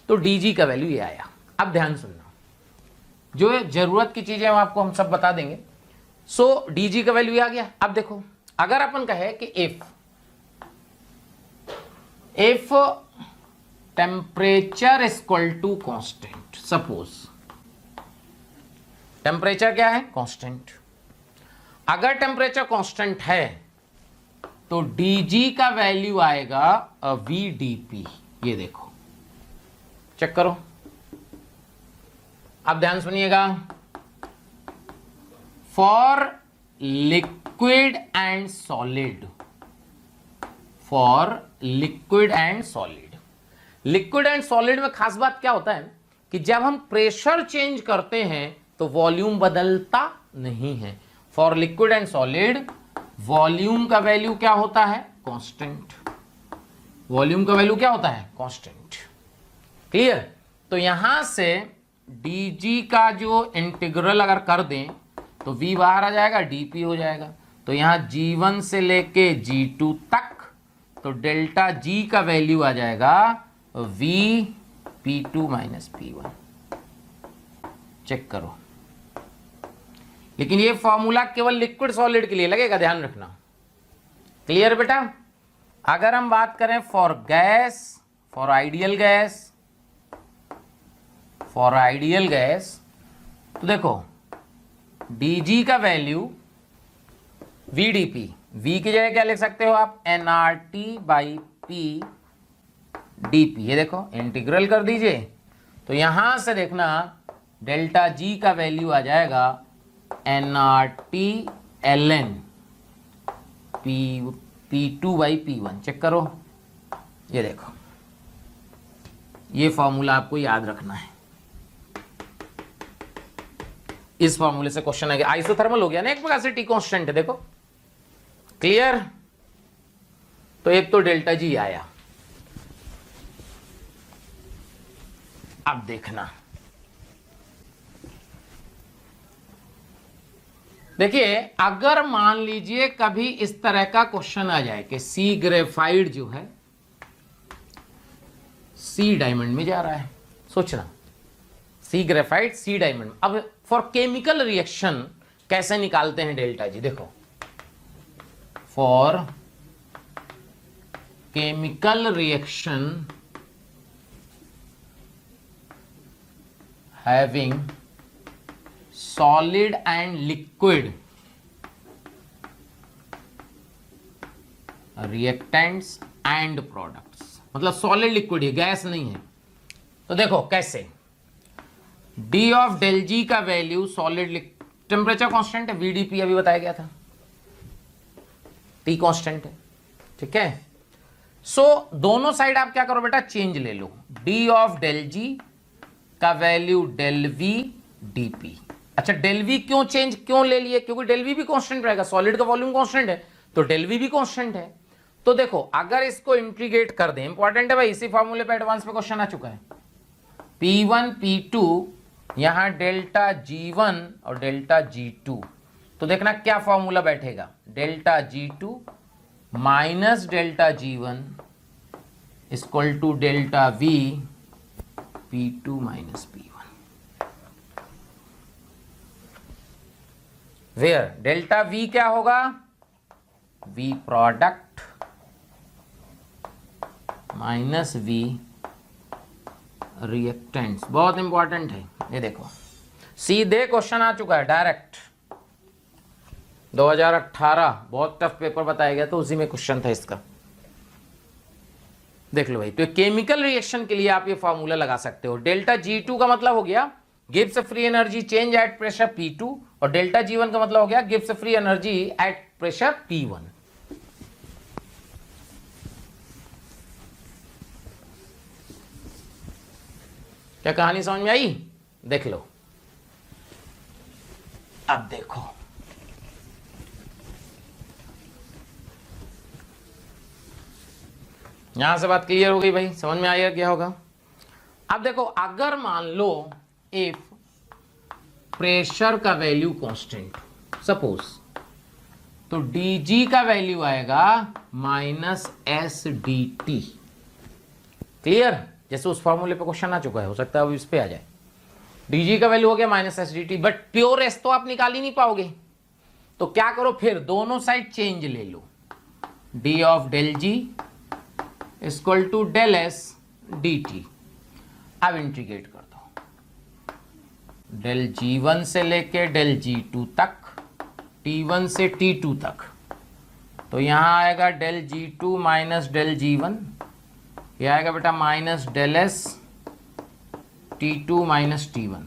तो DG का वैल्यू ये आया। अब ध्यान सुनना, जो जरूरत की चीजें आपको हम सब बता देंगे। सो DG का वैल्यू आ गया। अब देखो अगर अपन कहे कि if temperature equal to constant, suppose temperature क्या है, कांस्टेंट। अगर टेम्परेचर कांस्टेंट है तो dg का वैल्यू आएगा VDP। ये देखो चेक करो, अब ध्यान सुनिएगा। For liquid and solid, for liquid and solid, liquid and solid में खास बात क्या होता है कि जब हम प्रेशर चेंज करते हैं तो वॉल्यूम बदलता नहीं है। For liquid and solid volume का वैल्यू क्या होता है, कांस्टेंट। वॉल्यूम का वैल्यू क्या होता है, कांस्टेंट। क्लियर? तो यहां से dg का जो इंटीग्रल अगर कर दें तो v बाहर आ जाएगा, dp हो जाएगा। तो यहां g1 से लेके g2 तक तो डेल्टा जी का वैल्यू आ जाएगा V P2 minus P1। Check करो, लेकिन ये फॉर्मूला केवल लिक्विड सॉलिड के लिए लगेगा, ध्यान रखना। क्लियर बेटा? अगर हम बात करें for gas, for ideal gas, तो देखो dg का वैल्यू VdP, V की जगह क्या लिख सकते हो आप, nRT बाई P dP। ये देखो इंटीग्रल कर दीजिए, तो यहां से देखना डेल्टा G का वैल्यू आ जाएगा nRT ln P2 by P1। Check करो, ये देखो, ये फॉर्मूला आपको याद रखना है। इस फॉर्मूले से क्वेश्चन आएगा। आइसोथर्मल हो गया ना एक प्रकार से, टी कांस्टेंट है, देखो क्लियर। तो एक तो डेल्टा जी आया। अब देखना, देखिए अगर मान लीजिए कभी इस तरह का क्वेश्चन आ जाए कि सी ग्रेफाइट जो है सी डायमंड में जा रहा है, सोचना सी ग्रेफाइट सी डायमंड। अब फॉर केमिकल रिएक्शन कैसे निकालते हैं डेल्टा जी, देखो for chemical reaction having solid and liquid reactants and products, मतलब सॉलिड लिक्विड है, गैस नहीं है। तो देखो कैसे, डी ऑफ डेल जी का वैल्यू सॉलिड टेम्परेचर कांस्टेंट है, VdP अभी बताया गया था, T कांस्टेंट है, ठीक है। सो दोनों साइड आप क्या करो बेटा, चेंज ले लो, डी ऑफ डेल जी का वैल्यू डेल V dP। अच्छा डेल V क्यों ले लिए, क्योंकि डेल V भी कांस्टेंट रहेगा, सॉलिड का वॉल्यूम कांस्टेंट है तो डेल V भी कांस्टेंट है। तो देखो अगर इसको इंटीग्रेट कर दें, इंपॉर्टेंट है भाई, इसी फॉर्मूले पे एडवांस में क्वेश्चन आ चुका है, P1 P2 यहां डेल्टा G1 और डेल्टा G2, तो देखना क्या फॉर्मूला बैठेगा, delta G2 minus delta G1 equal to delta V P2 minus P1, where delta V क्या होगा, V product minus V reactants. बहुत इंपॉर्टेंट है ये, देखो सीधे क्वेश्चन आ चुका है डायरेक्ट, 2018 बहुत टफ पेपर बताया गया तो उसी में क्वेश्चन था इसका, देख लो भाई। तो केमिकल रिएक्शन के लिए आप ये फॉर्मूला लगा सकते हो, डेल्टा G2 का मतलब हो गया gives free energy change at pressure P2, और डेल्टा G1 का मतलब हो गया gives free energy at pressure P1। क्या कहानी समझ में आई, देख लो। अब देखो यहां से बात क्लियर हो गई भाई, समझ में आया क्या होगा। अब देखो अगर मान लो इफ प्रेशर का वैल्यू कांस्टेंट सपोज, तो dg का वैल्यू आएगा माइनस SdT। क्लियर, जैसे उस फॉर्मूले पे क्वेश्चन आ चुका है, हो सकता है अब इस पे आ जाए। dg का वैल्यू हो गया minus SdT, but pure S तो आप निकाल ही नहीं पाओगे, तो क्या करो फिर दोनों साइड चेंज ले लो, d of del G equal to del S dt। अब इंटीग्रेट कर दो, डेल G1 से लेके डेल G2 तक, T1 से T2 तक, तो यहां आएगा del G2 minus del G1, ये आएगा बेटा minus del S T2 minus T1।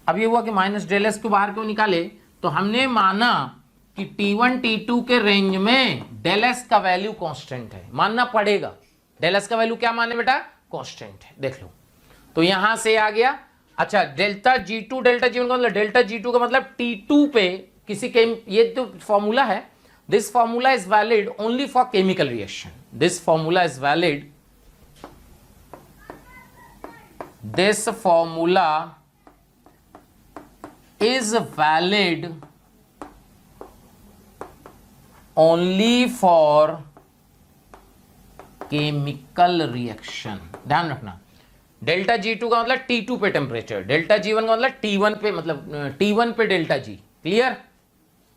अब ये हुआ कि माइनस डेल S को बाहर क्यों निकाले, तो हमने माना कि T1 T2 के रेंज में डेल S का वैल्यू कांस्टेंट है, मानना पड़ेगा, डेल S का वैल्यू क्या माने बेटा, कांस्टेंट है, देख लो। तो यहां से आ गया। अच्छा डेल्टा G2 डेल्टा G1 का मतलब, डेल्टा G2 का मतलब T2 पे किसी के, ये जो फॉर्मूला है, this formula is valid only for chemical reaction, this formula is valid, this formula is valid only for chemical reaction. ध्यान रखना, डेल्टा G2 का मतलब T2 पे टेम्परेचर, डेल्टा G1 का मतलब T1 पे, मतलब T1 पे डेल्टा G। क्लियर?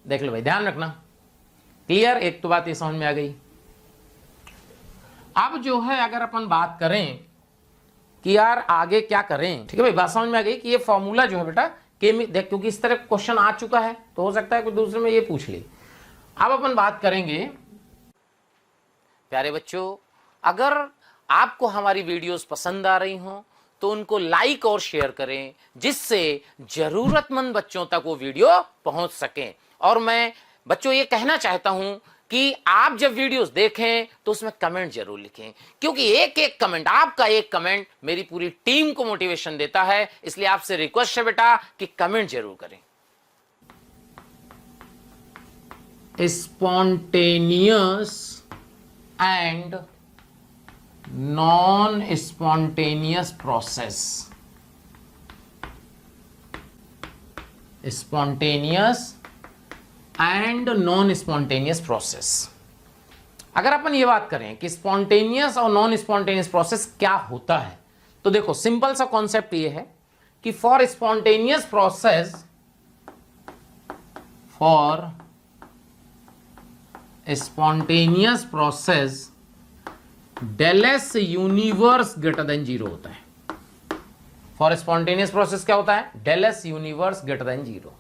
देख लो भाई, ध्यान रखना। क्लियर? एक तो बात ये समझ में आ गई। अब जो है अगर अपन बात करें कि यार आगे क्या करें, ठीक है भाई, बात समझ में आ गई कि ये फॉर्मूला जो है बेटा देख, क्योंकि इस तरह क्वेश्चन आ चुका है तो हो सकता है कोई दूसरे में ये पूछ ले। अब अपन बात करेंगे प्यारे बच्चों, अगर आपको हमारी वीडियोस पसंद आ रही हों तो उनको लाइक और शेयर करें, जिससे जरूरतमंद बच्चों तक वो वीडियो पहुंच सके। और मैं बच्चों ये कहना चाहता हूं कि आप जब वीडियोस देखें तो उसमें कमेंट जरूर लिखें, क्योंकि एक एक कमेंट, आपका एक कमेंट मेरी पूरी टीम को मोटिवेशन देता है। इसलिए आपसे रिक्वेस्ट है बेटा कि कमेंट जरूर करें। Spontaneous and non spontaneous process, spontaneous and non spontaneous process. अगर अपन ये बात करें कि स्पॉन्टेनियस और नॉन स्पॉन्टेनियस प्रोसेस क्या होता है, तो देखो सिंपल सा कॉन्सेप्ट ये है कि for spontaneous process, for spontaneous process del S universe greater than 0 होता है। फॉर स्पॉन्टेनियस प्रोसेस क्या होता है? Del S universe greater than 0।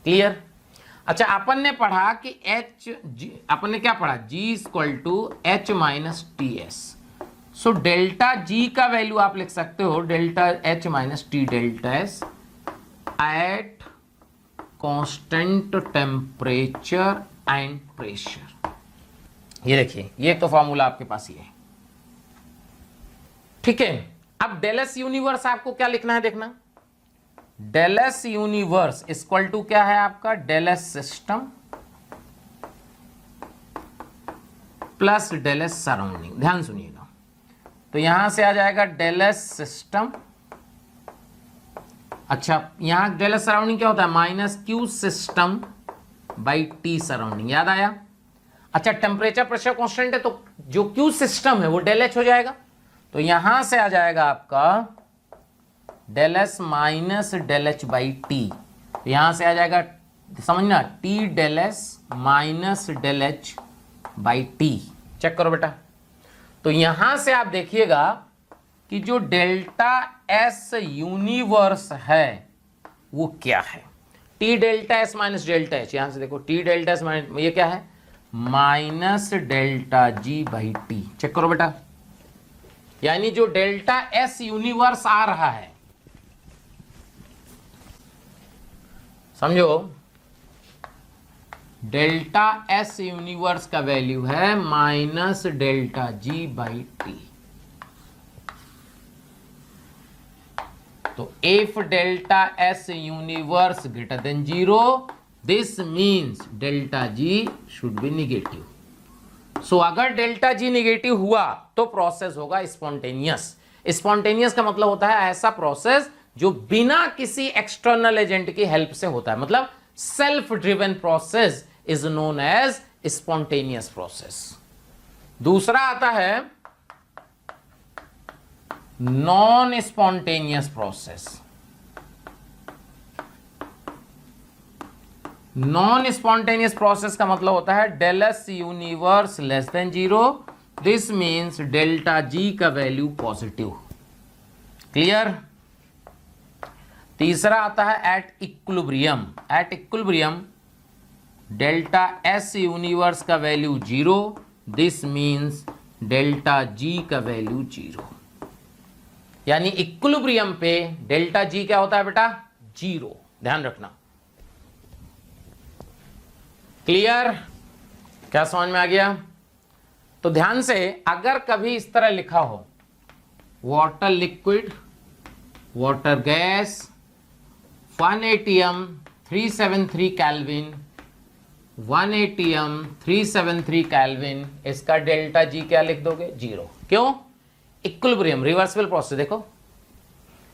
Clear? अच्छा, अपन ने पढ़ा कि अपन ने क्या पढ़ा? G equal to H minus T S. So delta G का वैल्यू आप लिख सकते हो delta H minus T delta S at constant temperature and pressure. ये देखिए, ये तो फॉर्मूला आपके पास ये है, ठीक है। अब डेल एस यूनिवर्स आपको क्या लिखना है, देखना, del S universe equal to क्या है आपका? Del S system plus del S surrounding. ध्यान सुनिएगा, तो यहां से आ जाएगा डेल एस सिस्टम। अच्छा, यहां डेल एस सराउंडिंग क्या होता है? Minus Q system by T surrounding. याद आया? अच्छा, टेम्परेचर प्रेशर कांस्टेंट है तो जो क्यू सिस्टम है वो डेल एच हो जाएगा, तो यहां से आ जाएगा आपका del S minus del H by T. यहां से आ जाएगा, समझना, T del S minus del H by T. Check करो बेटा, तो यहां से आप देखिएगा कि जो डेल्टा एस यूनिवर्स है वो क्या है? T delta S minus delta H. यहां से देखो, टी डेल्टा एस माइनस, ये क्या है? Minus delta G by T. Check करो बेटा, यानी जो डेल्टा एस यूनिवर्स आ रहा है, समझो, डेल्टा एस यूनिवर्स का वैल्यू है minus delta G by T. तो if delta S universe greater than 0, this means delta G should be negative. So अगर डेल्टा जी निगेटिव हुआ तो प्रोसेस होगा स्पॉन्टेनियस। स्पॉन्टेनियस का मतलब होता है ऐसा प्रोसेस जो बिना किसी एक्सटर्नल एजेंट की हेल्प से होता है, मतलब self driven process is known as spontaneous process. दूसरा आता है non spontaneous process. Non spontaneous process का मतलब होता है del S universe less than 0, this means delta G का वैल्यू पॉजिटिव। क्लियर? तीसरा आता है at equilibrium. At equilibrium delta S universe का value 0, this means delta G का वैल्यू 0। यानी इक्विलिब्रियम पे डेल्टा जी क्या होता है बेटा? 0। ध्यान रखना। क्लियर? क्या समझ में आ गया? तो ध्यान से, अगर कभी इस तरह लिखा हो water liquid, water gas, 1 atm 373 kelvin, 1 atm 373 kelvin, इसका डेल्टा जी क्या लिख दोगे? 0। क्यों? Equilibrium, reversible process. देखो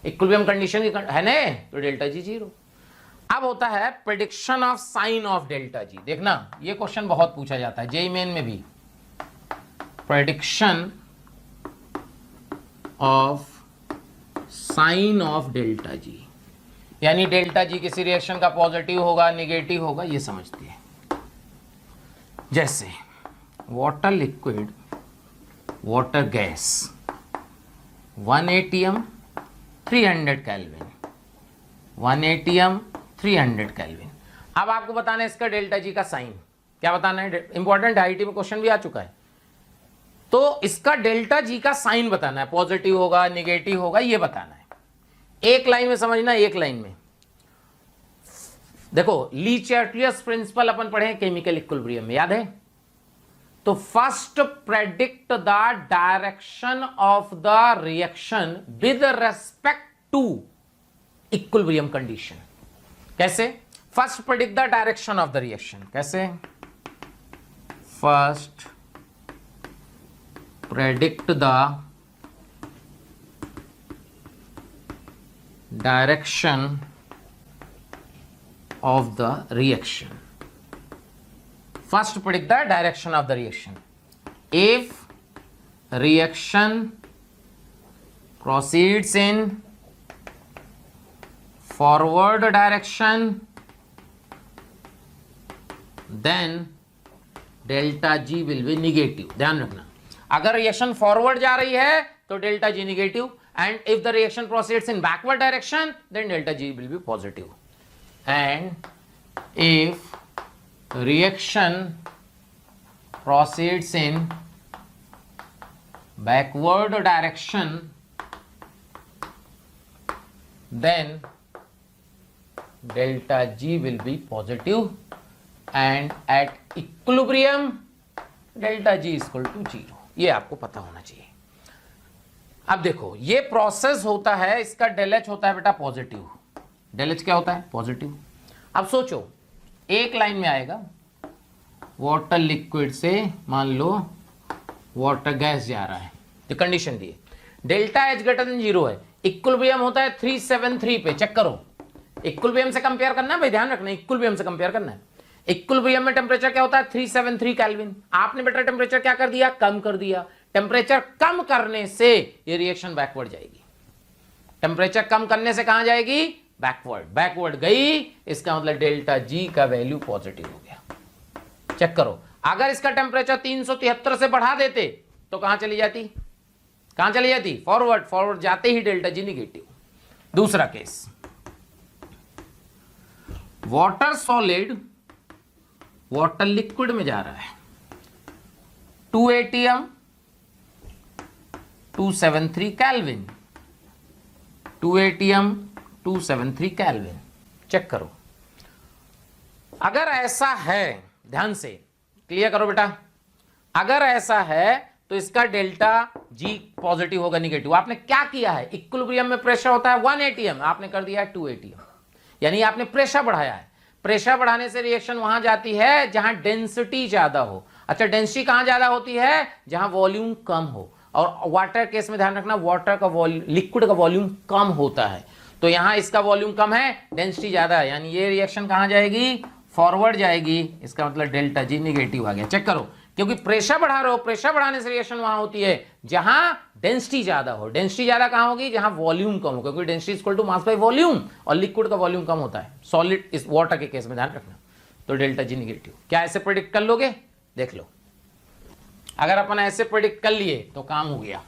इक्विलिब्रियम कंडीशन की है ना, तो डेल्टा जी 0। अब होता है prediction of sine of delta G. देखना, ये क्वेश्चन बहुत पूछा जाता है जेईई मेन में भी। Prediction of sine of delta G, यानी डेल्टा जी किसी रिएक्शन का पॉजिटिव होगा निगेटिव होगा ये समझती है। जैसे water liquid, water gas 1 atm 300 kelvin, 1 atm 300 kelvin. अब आपको बताना है इसका डेल्टा जी का साइन, क्या बताना है, इंपॉर्टेंट आईटी में क्वेश्चन भी आ चुका है। तो इसका डेल्टा जी का साइन बताना है, पॉजिटिव होगा निगेटिव होगा ये बताना है। एक लाइन में समझना, एक लाइन में देखो, ली चार्टियर्स प्रिंसिपल अपन पढ़े केमिकल इक्विलिब्रियम में, याद है? तो first predict the direction of the reaction with respect to equilibrium condition. कैसे? First predict the direction of the reaction, कैसे? First predict the direction of the reaction. First predict the direction of the reaction. If reaction proceeds in forward direction, then delta G will be negative. ध्यान रखना, अगर रिएक्शन फॉरवर्ड जा रही है तो delta G negative, and if the reaction proceeds in backward direction then delta G will be positive. And if reaction proceeds in backward direction then delta G will be positive, and at equilibrium delta G is equal to 0. ये आपको पता होना चाहिए। अब देखो ये प्रोसेस होता है, इसका डेल एच होता है बेटा पॉजिटिव। डेल एच क्या होता है? पॉजिटिव। अब सोचो एक लाइन में आएगा, वाटर लिक्विड से मान लो वाटर गैस जा रहा है, तो कंडीशन दी है डेल्टा एच ग्रेटर देन 0 है, इक्विलिब्रियम होता है 373 पे। चेक करो, इक्विलिब्रियम से कंपेयर करना है भाई, ध्यान रखना इक्विलिब्रियम से कंपेयर करना है। इक्विलिब्रियम में टेम्परेचर क्या होता है? 373 केल्विन। आपने बेटा टेम्परेचर क्या कर दिया? कम कर दिया। टेम्परेचर कम करने से ये रिएक्शन बैकवर्ड जाएगी। टेम्परेचर कम करने से कहां जाएगी? बैकवर्ड। बैकवर्ड गई, इसका मतलब डेल्टा जी का वैल्यू पॉजिटिव हो गया। चेक करो, अगर इसका टेम्परेचर 373 से बढ़ा देते तो कहां चली जाती? कहां चली जाती? फॉरवर्ड। फॉरवर्ड जाते ही डेल्टा जी निगेटिव। दूसरा case, water solid water liquid में जा रहा है, 2 atm 273 kelvin, 2 atm 273 kelvin. Check करो, अगर ऐसा है, ध्यान से क्लियर करो बेटा, अगर ऐसा है तो इसका डेल्टा जी पॉजिटिव होगा निगेटिव। आपने क्या किया है? इक्विलिब्रियम में प्रेशर होता है 1 atm, आपने कर दिया है 2 atm, यानी आपने प्रेशर बढ़ाया है। प्रेशर बढ़ाने से रिएक्शन वहां जाती है जहां डेंसिटी ज्यादा हो। अच्छा, डेंसिटी कहां ज्यादा होती है? जहां वॉल्यूम कम हो। और वाटर केस में ध्यान रखना, वाटर का वॉल्यूम, लिक्विड का वॉल्यूम कम होता है, तो यहां इसका वॉल्यूम कम है, डेंसिटी ज्यादा है, यानी ये रिएक्शन कहां जाएगी? फॉरवर्ड जाएगी। इसका मतलब डेल्टा जी निगेटिव आ गया। चेक करो, क्योंकि प्रेशर बढ़ा रहे हो, प्रेशर बढ़ाने से रिएक्शन वहां होती है जहां डेंसिटी ज्यादा हो। डेंसिटी ज्यादा कहां होगी? जहां वॉल्यूम कम हो, क्योंकि density equal to mass by volume, और लिक्विड का वॉल्यूम कम होता है, सॉलिड इस वाटर के केस में ध्यान रखना। तो डेल्टा जी निगेटिव। क्या ऐसे प्रेडिक्ट कर लोगे? देख लो, अगर अपन ऐसे प्रेडिक्ट कर लिए तो काम हो गया।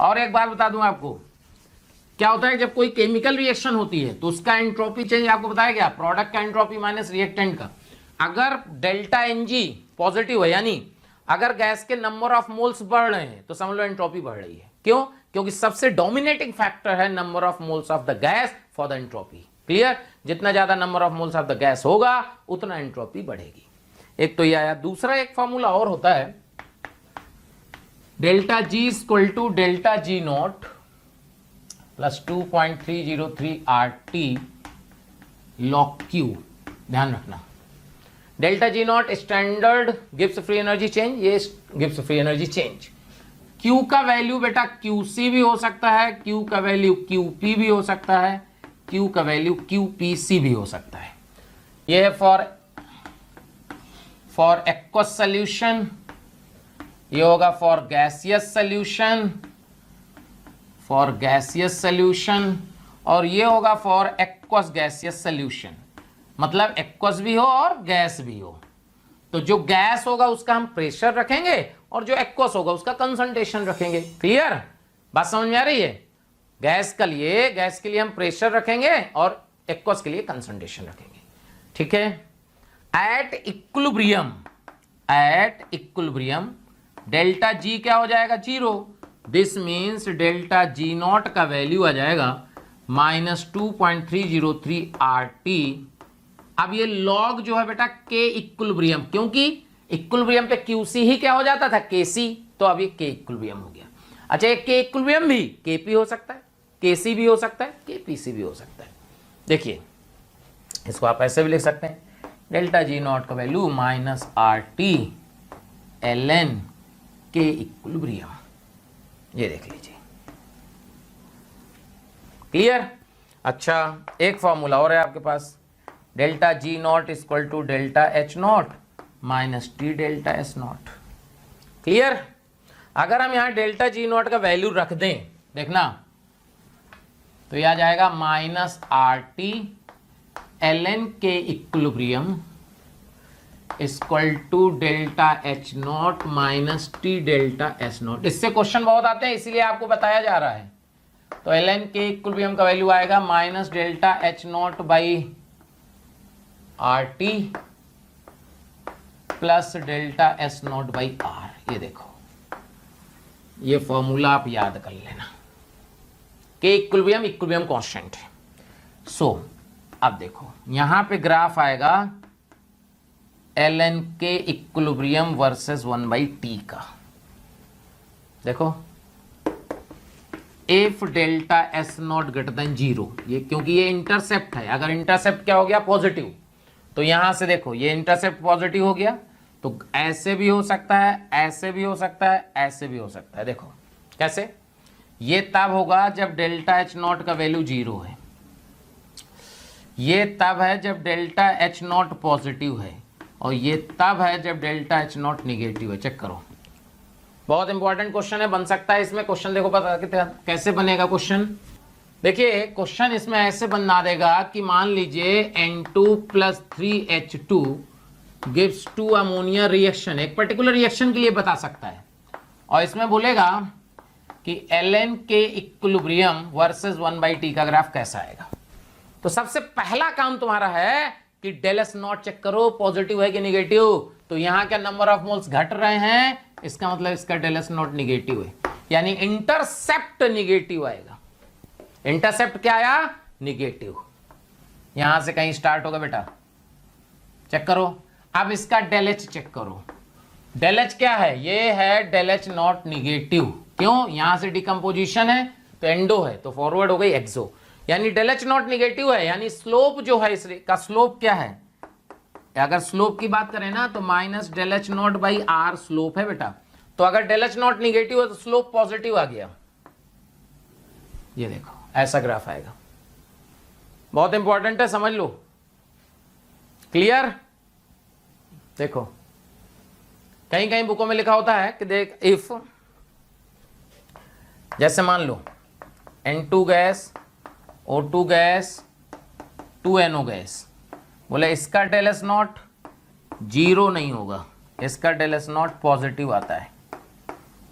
और एक बात बता दूं आपको, क्या होता है जब कोई केमिकल रिएक्शन होती है तो उसका एंट्रोपी चेंज आपको बताया गया, प्रोडक्ट का एंट्रोपी माइनस रिएक्टेंट का। अगर डेल्टा एनजी पॉजिटिव है, यानी अगर गैस के नंबर ऑफ मोल्स बढ़ रहे हैं तो समझ लो एंट्रोपी बढ़ रही है। क्यों? क्योंकि सबसे डोमिनेटिंग फैक्टर है number of moles of the gas for the entropy. Clear? जितना ज्यादा number of moles of the gas होगा उतना एंट्रोपी बढ़ेगी। एक तो ये आया। दूसरा एक फॉर्मूला और होता है, delta G equal to delta G naught plus 2.303 RT log Q। ध्यान रखना, delta G naught standard Gibbs free energy change, ये Gibbs free energy change. Q का वैल्यू बेटा QC भी हो सकता है, Q का वैल्यू QP भी हो सकता है, Q का वैल्यू QPC भी हो सकता है। ये है फॉर एक्वस सोल्यूशन ये होगा फॉर गैसियस सॉल्यूशन, और ये होगा फॉर एक्वस गैसियस सॉल्यूशन, मतलब एक्वस भी हो और गैस भी हो। तो जो गैस होगा उसका हम प्रेशर रखेंगे और जो एक्वस होगा उसका कंसंट्रेशन रखेंगे। क्लियर, बात समझ में आ रही है? गैस के लिए हम प्रेशर रखेंगे और एक्वस के लिए कंसंट्रेशन रखेंगे। ठीक है। एट इक्विलिब्रियम डेल्टा जी क्या हो जाएगा? 0। This means delta G naught का वैल्यू आ जाएगा -2.303 RT। अब ये लॉग जो है बेटा के इक्विलिब्रियम, क्योंकि इक्विलिब्रियम पे क्यूसी ही क्या हो जाता था? केसी, तो अब ये के इक्विलिब्रियम हो गया। अच्छा, ये के इक्विलिब्रियम भी केपी हो सकता है, केसी भी हो सकता है, केपीसी भी हो सकता है। देखिए इसको आप ऐसे भी लिख सकते हैं, डेल्टा जी नॉट का वैल्यू -RT ln के इक्विलिब्रियम। ये देख लीजिए। क्लियर? अच्छा, एक फॉर्मूला और है आपके पास, delta G naught equal to delta H naught minus T delta S naught. Clear? अगर हम यहां डेल्टा जी नॉट का वैल्यू रख दें, देखना, तो यह आ जाएगा -RT ln के equilibrium equal to delta H naught minus T delta S naught. इससे क्वेश्चन बहुत आते हैं, इसीलिए आपको बताया जा रहा है। तो ln के इक्विलिब्रियम का वैल्यू आएगा minus delta H naught by RT plus delta S not by R। ये देखो, ये फॉर्मूला आप याद कर लेना। के इक्विलिब्रियम कांस्टेंट है। सो अब देखो यहां पे ग्राफ आएगा ln के इक्विलिब्रियम वर्सेस 1/t का। देखो, if delta S not greater than 0, ये क्योंकि ये इंटरसेप्ट है, अगर इंटरसेप्ट क्या हो गया? पॉजिटिव, तो यहां से देखो ये इंटरसेप्ट पॉजिटिव हो गया, तो ऐसे भी हो सकता है, ऐसे भी हो सकता है, ऐसे भी हो सकता है। देखो कैसे, ये तब होगा जब डेल्टा एच नॉट का वैल्यू 0 है, ये तब है जब डेल्टा एच नॉट पॉजिटिव है, और ये तब है जब डेल्टा एच नॉट निगेटिव है। चेक करो, बहुत इंपॉर्टेंट क्वेश्चन है, बन सकता है इसमें क्वेश्चन। देखो पता कैसे बनेगा क्वेश्चन। देखिए क्वेश्चन इसमें ऐसे बना देगा कि मान लीजिए N2 + 3H2 gives 2 ammonia reaction, एक पर्टिकुलर रिएक्शन के लिए बता सकता है, और इसमें बोलेगा कि ln के इक्विलिब्रियम वर्सेस 1/t का ग्राफ कैसा आएगा। तो सबसे पहला काम तुम्हारा है कि डेल एस नॉट चेक करो, पॉजिटिव है कि निगेटिव। तो यहां क्या नंबर ऑफ मोल्स घट रहे हैं, इसका मतलब इसका डेल एस नॉट निगेटिव है, यानी इंटरसेप्ट निगेटिव आएगा। इंटरसेप्ट क्या आया? निगेटिव। यहां से कहीं स्टार्ट होगा बेटा, चेक करो। अब इसका डेल एच चेक करो, डेल एच क्या है? ये है डेल एच नॉट निगेटिव। क्यों? यहां से डिकम्पोजिशन है तो एंडो है, तो फॉरवर्ड हो गई एक्सो, यानी डेल एच नॉट निगेटिव है, यानी स्लोप जो है इसका स्लोप क्या है? अगर स्लोप की बात करें ना तो minus del H naught by R slope है बेटा। तो अगर डेल एच नॉट निगेटिव है तो स्लोप पॉजिटिव आ गया। ये देखो ऐसा ग्राफ आएगा, बहुत इंपॉर्टेंट है, समझ लो। क्लियर? देखो कहीं कहीं बुकों में लिखा होता है कि देख, इफ जैसे मान लो N2 gas, O2 gas, 2NO gas, बोले इसका डेल एस नॉट 0 नहीं होगा, इसका डेल एस नॉट पॉजिटिव आता है।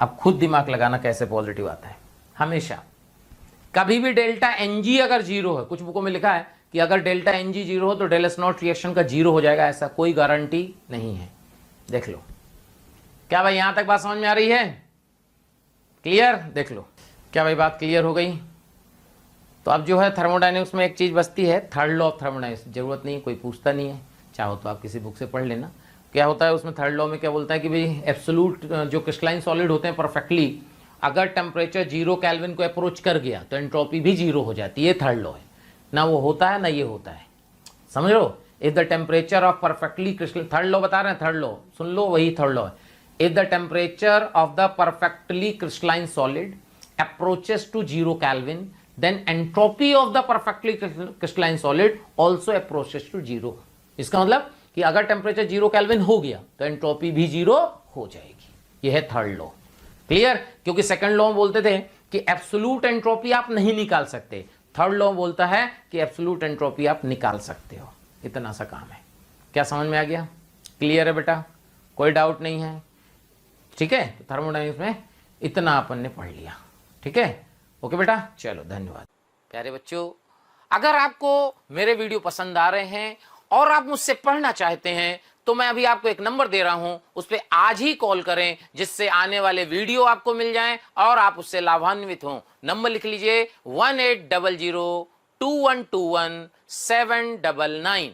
अब खुद दिमाग लगाना कैसे पॉजिटिव आता है। हमेशा कभी भी डेल्टा NG अगर 0 है, कुछ बुकों में लिखा है कि अगर डेल्टा NG 0 हो तो डेल एस नॉट रिएक्शन का 0 हो जाएगा, ऐसा कोई गारंटी नहीं है। देख लो, क्या भाई यहां तक बात समझ में आ रही है? क्लियर? देख लो, क्या भाई बात क्लियर हो गई? तो अब जो है थर्मोडायनेमिक्स में एक चीज बचती है, थर्ड लॉ ऑफ थर्मोडायनेमिक्स। जरूरत नहीं, कोई पूछता नहीं है, चाहो तो आप किसी बुक से पढ़ लेना। क्या होता है उसमें थर्ड लॉ में, क्या बोलता है कि भाई एब्सोल्यूट जो क्रिस्टलाइन सॉलिड होते हैं परफेक्टली, अगर टेम्परेचर 0 केल्विन को अप्रोच कर गया तो एंट्रोपी भी 0 हो जाती है। ये थर्ड लॉ है, ना वो होता है ना ये होता है, समझ लो। If the temperature of perfectly crystalline, third law बता रहे हैं, थर्ड लॉ सुन लो, वही थर्ड लॉ है। If the temperature of the perfectly crystalline solid approaches to 0 kelvin, then entropy of the perfectly crystalline solid also approaches to 0। इसका मतलब कि अगर टेम्परेचर 0 केल्विन हो गया तो एंट्रोपी भी 0 हो जाएगी। यह है थर्ड लॉ। क्लियर? क्योंकि सेकंड लॉ बोलते थे कि एब्सोल्यूट एंट्रोपी आप नहीं निकाल सकते, थर्ड लॉ बोलता है कि एब्सोल्यूट एंट्रोपी आप निकाल सकते हो। इतना सा काम है। क्या समझ में आ गया? क्लियर है बेटा? कोई डाउट नहीं है? ठीक है, तो थर्मोडायनेमिक्स में इतना अपन ने पढ़ लिया। ठीक है, ओके बेटा, चलो धन्यवाद। प्यारे बच्चों, अगर आपको मेरे वीडियो पसंद आ रहे हैं और आप मुझसे पढ़ना चाहते हैं तो मैं अभी आपको एक नंबर दे रहा हूं, उस पर आज ही कॉल करें, जिससे आने वाले वीडियो आपको मिल जाएं और आप उससे लाभान्वित हों। नंबर लिख लीजिए 18002121 799।